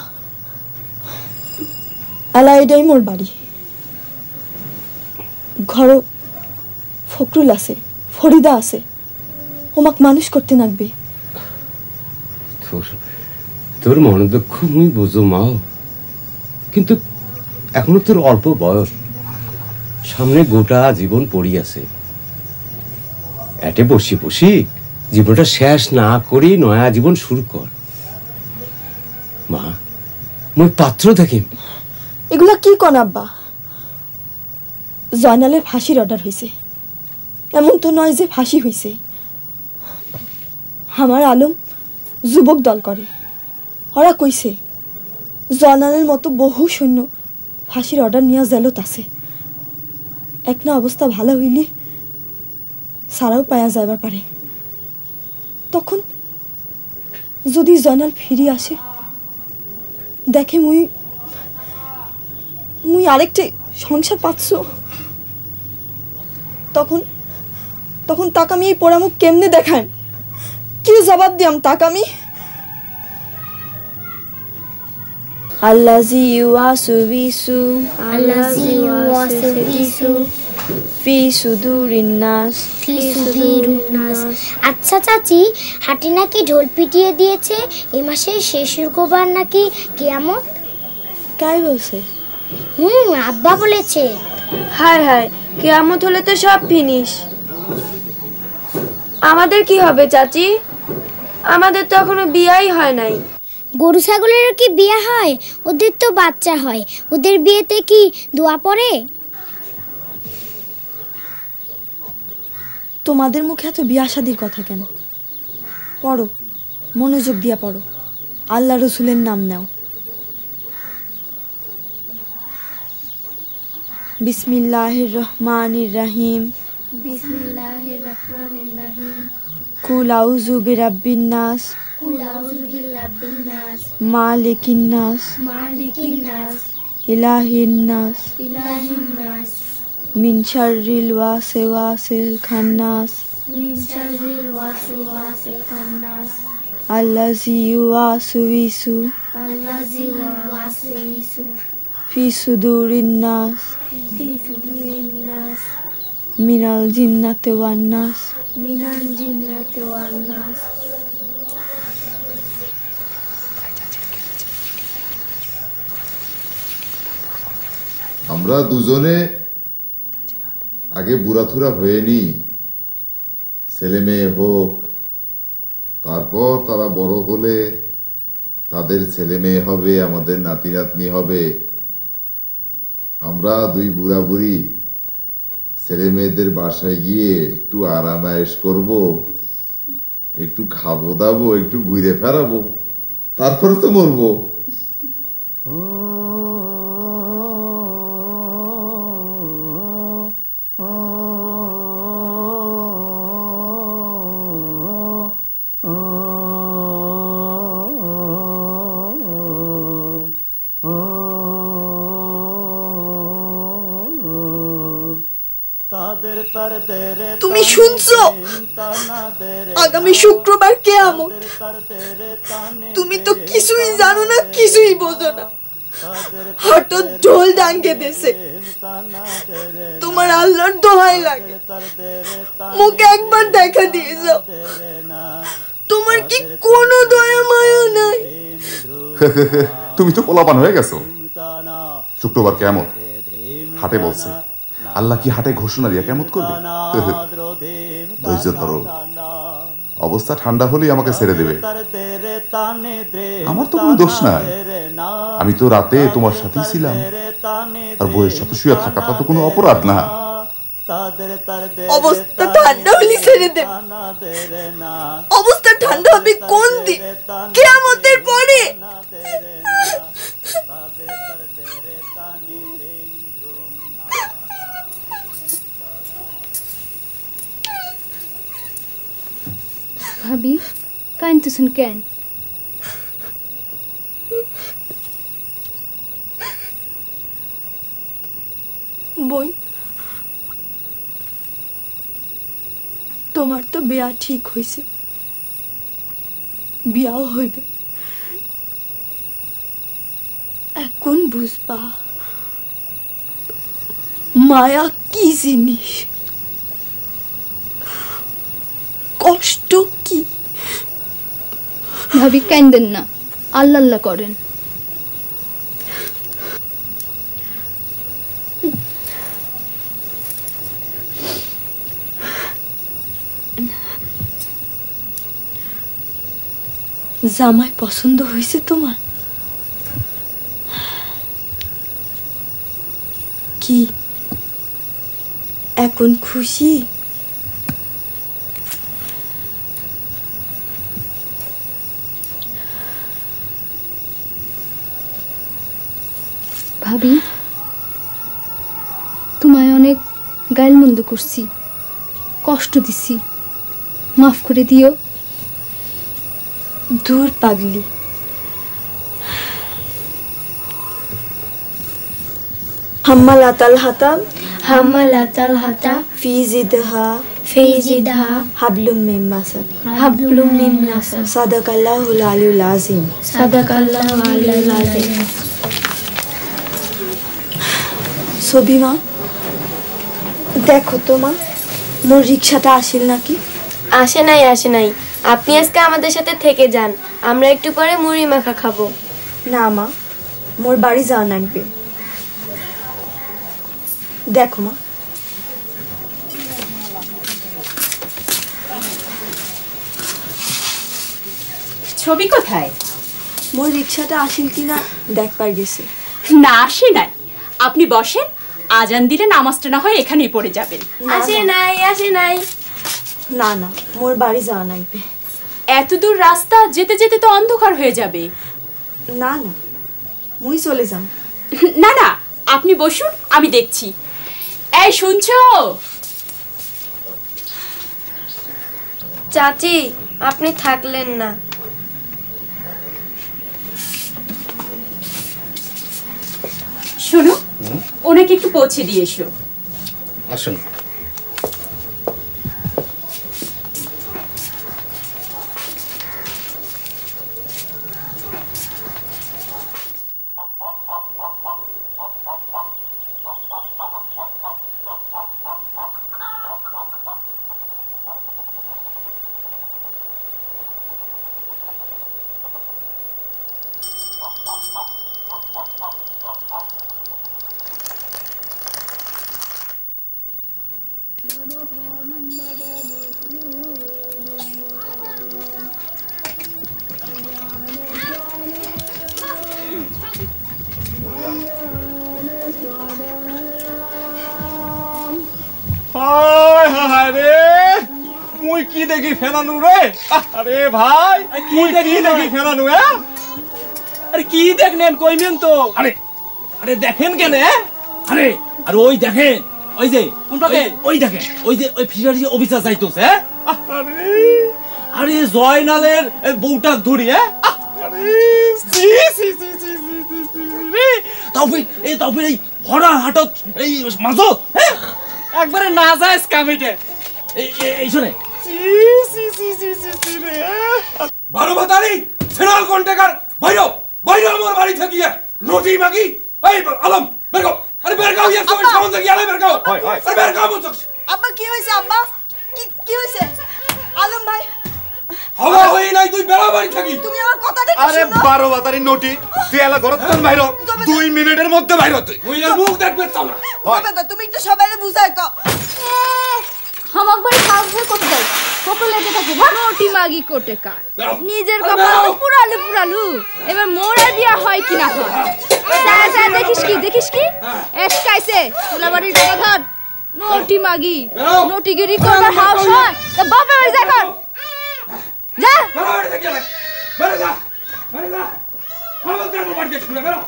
আলা এটাই মোর বাড়ি। ঘর ফখরুল আছে, ফরিদা আছে, ওমাক মানুষ করতে লাগবে। তোর মনোদুঃখ মুই বুঝো মাও, কিন্তু এখনো তোর অল্প বয়স, সামনে গোটা জীবন পড়ি আছে। এটে বসি বসি জীবনটা শেষ না করি নয়া জীবন শুরু কর। মা, মুই পাত্র দেখি। এগুলা কি কোন আব্বা? জয়নালের ফাঁসির অর্ডার হয়েছে, এমন তো নয় যে ফাঁসি হয়েছে। আমার আলম যুবক দল করে, ওরা কইছে জয়নালের মতো বহু সৈন্য ফাঁসির অর্ডার নিয়ে জেলত আছে। এক না অবস্থা ভালো হইলে সারাও পায়া যাবার পারে। তখন যদি জয়নাল ফিরে আসে, দেখে মুই আরেকটা সংসার পাচ্ছ, তখন তখন তাকে আমি এই পোড়ামুখ কেমনে দেখান? কি জবাব দিয়াম তাকে আমি? Allazi yuwasubisu Allazi yuwasubisu fi sudurin nas fi sudurin nas। আচ্ছা চাচি, হাটি নাকি ঢোল পিটিয়ে দিয়েছে, এই মাসের শেষ শুক্রবার নাকি কিয়ামত? কাই বলছে? আব্বা বলেছে। হায় হায়, কিয়ামত হলে তো সব ফিনিশ। আমাদের কি হবে চাচি? আমাদের তো এখনো বিয়েই হয় নাই। গরু ছাগলের কি বিয়ে হয়? ওদের তো বাচ্চা হয়, ওদের বিয়েতে কি দোয়া পড়ে? তোমাদের মুখে এত বিয়া শাদির কথা কেন? পড়ো, মনোযোগ দিয়া পড়ো, আল্লাহ রসুলের নাম নাও। বিসমিল্লাহির রহমানির রহিম। বিসমিল্লাহির রহমানির রহিম। কুল আউযু বিরাব্বিন নাস কুল আউযু বিরাব্বিন নাস মালিকিন নাস মালিকিন নাস ইলাহিন নাস ইলাহিন নাস মিন শাররিল ওয়াসওয়াসিল খান্নাস মিন শাররিল ওয়াসওয়াসিল খান্নাস আল্লাযী ইউওয়াসওয়িসু আল্লাযী ইউওয়াসওয়িসু ফি সুদুরিন নাস ফি সুদুরিন নাস মিনাল জিন্নাতি ওয়ান নাস মিনাল জিন্নাতি ওয়ান নাস। আমরা দুজনে আগে বুড়াথুরা হয়ে নি, ছেলে মেয়ে হোক, তারপর তারা বড় হলে তাদের ছেলে মেয়ে হবে, আমাদের নাতি নাতনি হবে। আমরা দুই বুড়া বুড়ি ছেলে মেয়েদের বাসায় গিয়ে একটু আরাম আয়েশ করব, একটু খাবো দাবো, একটু ঘুরে ফেরাবো, তারপরে তো মরবো। তুমি শুনছো? আগামী শুক্রবার কিয়ামত। তুমি তো কিছুই জানো না, কিছুই বোঝো না। হঠাৎ ঢোল ডাঙ্গে দেশে। তোমার আল্লাহর দোহাই লাগে, মুখে একবার দেখা দিয়ে যাও। তোমার কি কোনো দয়া মায়া নাই? তুমি তো পোলাপান হয়ে গেছো। শুক্রবার কিয়ামত হাটে বলছে, আল্লাহ কি হাটে ঘোষণা দিয়া কিয়ামত করবে? ধৈর্য ধরো, অবস্থা ঠান্ডা হলেই আমাকে ছেড়ে দেবে। আমার তো কোনো দোষ নাই, আমি তো রাতে তোমার সাথেই ছিলাম, আর বউয়ের সাথে শুয়ে থাকাটা তো কোনো অপরাধ না। অবস্থা ঠান্ডা হলে ছেড়ে দেব। অবস্থা ঠান্ডা হবে কোন দিন? কিয়ামতের পরে। ভাবি কাঁদতেছেন কেন? বোন, তোমার তো বিয়া ঠিক হয়েছে, বিয়াও হইবে। এখন বুঝবা মায়া কি জিনিস, কষ্ট কি। ভাবি কাঁদেন না, আল্লাহ আল্লাহ করেন। জামাই পছন্দ হয়েছে তোমার? কি এখন খুশি? ভাবি তোমায় অনেক গাইলমন্দ করছি, কষ্ট দিছি, মাফ করে দিও। দূর পাগলি, হাম্মালাতাল হাতাম হাম্মালাতাল হাতা ফি জিদহা হাবলুম মিন মাসাদ সাদাকাল্লাহুল আলিয়ুল আযীম। সবিমা দেখো তো মা, মোর রিক্সাটা আসিল নাকি? আসে নাই। আপনি আজকে আমাদের সাথে থেকে যান, আমরা একটু পরে মুড়ি মাখা খাবো। না মা, মোর বাড়ি যাওয়া লাগবে। দেখো মা, ছবি কোথায়? মোর রিক্সাটা আসিল কিনা দেখবার গেছে। না আসে নাই, আপনি বসেন, আজান দিলে নামাজটা না হয় এখানেই পড়ে যাবেন। আসে নাই। না না, মোর বাড়ি যাওয়া লাগবে। এত দূর রাস্তা যেতে যেতে তো অন্ধকার হয়ে যাবে। না না, মুই চলে যাম। না না, আপনি বসুন, আমি দেখছি। এই শুনছো? চাচি আপনি থাকলেন না। শোনো, ওনাকে একটু পৌঁছে দিয়ে এসো। আসুন। মুই কি দেখি ফেলানু রে? আরে ভাই কি দেখি ফেলানু? আরে কি দেখলেন কইবেন তো? আরে আরে দেখেন কেন? আরে আর ওই দেখেন, ওই যে কোনটাকে, ওই দেখেন, ওই যে ওই ফিশারি অফিসার যাইতোছে। আরে আরে জয়নালের বউটা ধরি। আরে সি সি সি সি রে তাওফিক, এই তাওফিক এই ভরা হাটত এই মাজত একবারে না যায় কামিটে। এই শুনে বারো ভাতারি সেনাল কন্টেকার বাইরো আমার বাড়ি থেকে নোটি মাগি। এই আলম বের গাও, আরে বের গাও, ইয়ার সবাই সামনে গিয়ে আরে বের গাও, আরে বের গাও মুচক। আব্বা কি হইছে? আব্বা কি হইছে? আলম ভাই হওয়া হই নাই, তুই বেড়া বাড়ি থাকি। তুমি আমার কথাটা কি আরে শুনো? 12 বাতারি নোটি তুই এলা ঘরত কোন বাইর 2 মিনিটের মধ্যে বাইর তুই। ওই আর মুখ দেখবে চাও না। তবে তুমি একটু সবাইরে বুঝাই কও। হামাক বাড়ি খাওয়া ঘর করতে যাই, কত লেগে থাকে নোটি মাগি কোটে কার নিজের কপাল তো পুরালু। এবার মোরা বিয়া হয় কি না হয়? দেখিস কি এসকাইছে তোলা বাড়ির কথা ধর। নোটি মাগি নোটিগিরি করবার হাউস হয় তা বাপের বাড়ি যা কর, যা বেড়া বাড়ি থেকে বেড়া যা, আমার কার বাড়ি থেকে শুনে বেড়া।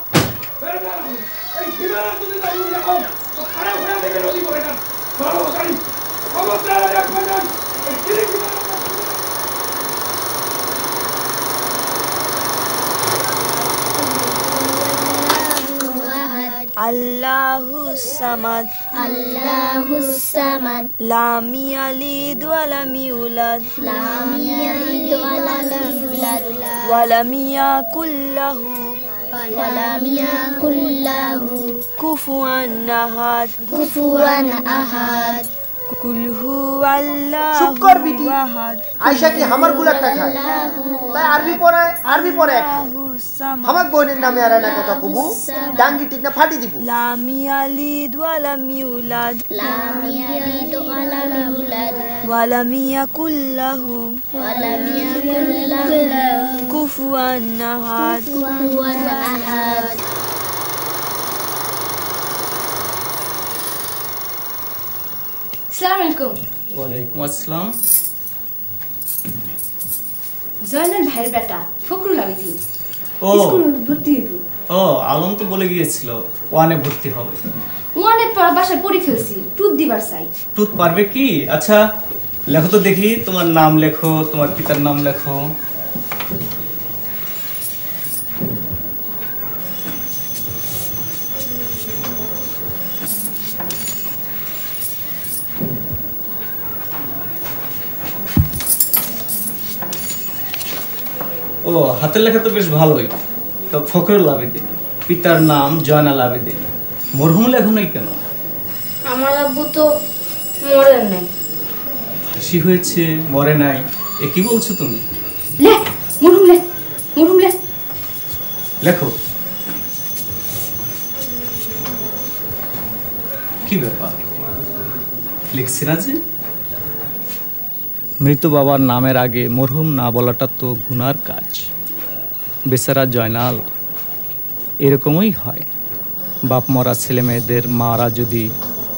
আল্লাহুস সামাদ আল্লাহুস সামাদ লাম ইয়ালিদ ওয়া লাম ইউলাদ লাম ইয়ালিদ ওয়া লাম ইউলাদ ওয়া লাম ইয়াকুল লাহু ওয়া লাম ইয়াকুল লাহু কুফুয়ান আহাদ কুফুয়ান আহাদ কুল হুয়াল্লাহু চুপ কর বিটি আহাদ আয়েশা কি আমার গুলাটা খায় তাই আরবি পড়ে হামাক বোনের নামে আর না কথা কবু ডাঙ্গি ঠিক না ফাটি দিব লাম ইয়ালিদ ওয়া লাম ইউলাদ লাম ইয়ালিদ ওয়া লাম ইউলাদ ওয়া লাম ইয়াকুল লাহু ওয়া লাম ইয়াকুল লাহু কুফুয়ান আহাদ কুফুয়ান আহাদ আসসালামু আলাইকুম। ওয়ালাইকুম আসসালাম। জয়নাল ভাইয়ের বেটা ফখরুল আবেদিন ও স্কুল ভর্তি হইব। ও আলম তো বলে গিয়েছিল ওয়ানে ভর্তি হবে। অনেক পড়া বাসায় পড়ে ফেলছি, টুথ দিবার চাই। টুথ পারবে কি? আচ্ছা লেখো তো দেখি, তোমার নাম লেখো, তোমার পিতার নাম লেখো। ও হাতের লেখা তো বেশ ভালোই। তো ফখরুল আবেদিন, পিতার নাম জয়নাল আবেদিন। মরহুম লেখো নাই কেন? আমার আব্বু তো মরে নাই। ফাঁসি হয়েছে, মরে নাই, এ কি বলছো তুমি? লেখ মরহুম লেখ, মরহুম লেখ। লেখো। কি ব্যাপার লিখছি না যে? মৃত বাবার নামের আগে মরহুম না বলাটা তো গুনার কাজ। বেচারা জয়নাল, এরকমই হয়। বাপ মরা ছেলে মেয়েদের মারা যদি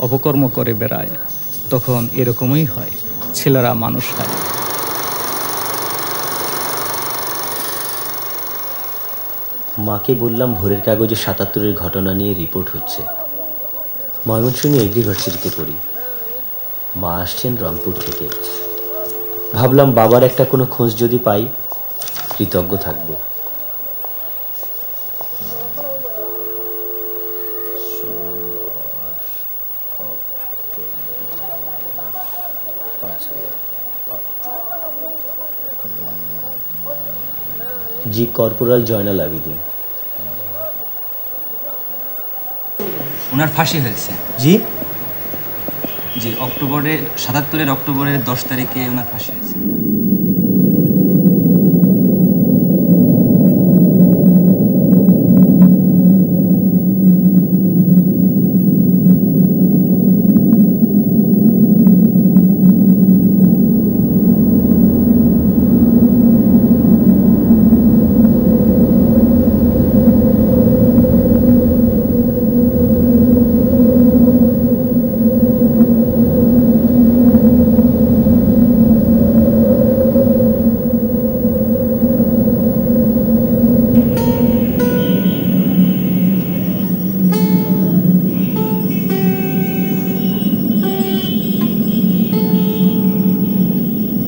অপকর্ম করে বেড়ায় তখন এরকমই হয়, ছেলেরা মানুষ হয়। মাকে বললাম ভোরের কাগজে ৭৭-এর ঘটনা নিয়ে রিপোর্ট হচ্ছে। ময়মনসিংহ এগ্রিভার্সিটিতে পড়ি। মা আসছেন রংপুর থেকে। ভাবলাম বাবার একটা কোনো খোঁজ যদি পাই কৃতজ্ঞ থাকব। জি কর্পোরাল জয়নাল আবেদিন। ওনার ফাঁসি হয়েছে। জি জি অক্টোবরের ৭৭-এর অক্টোবরের ১০ তারিখে ওনার ফাঁসি হয়েছে।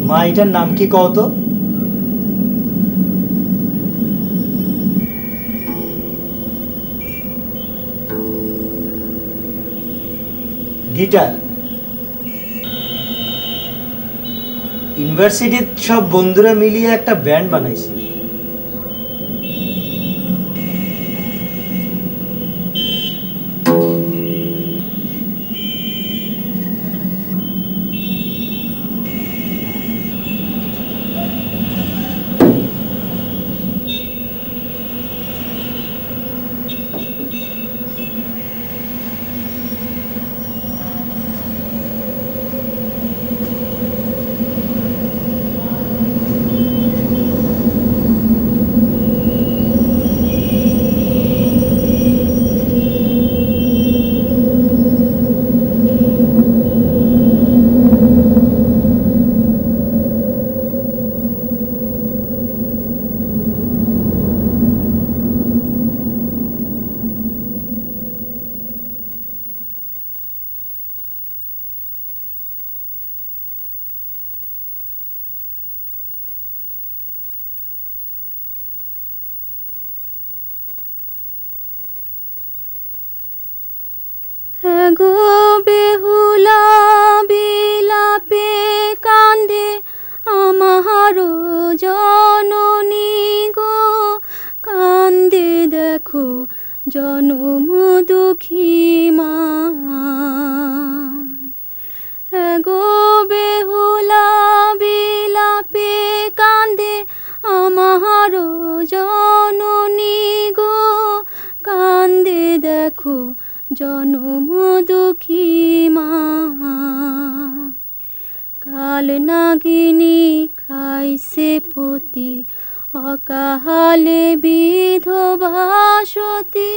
মা এটার নাম কি কও তো? গিটার। ইউনিভার্সিটির সব বন্ধুরা মিলিয়ে একটা ব্যান্ড বানাইছি। দেখো জনম দুঃখী মা গো বেহুলা বিলাপে কান্দে আমার জননী গো কান্দে দেখো জনম দুঃখী মা কাল নাগিনী খাইছে পতি অকালে বিধবা সতী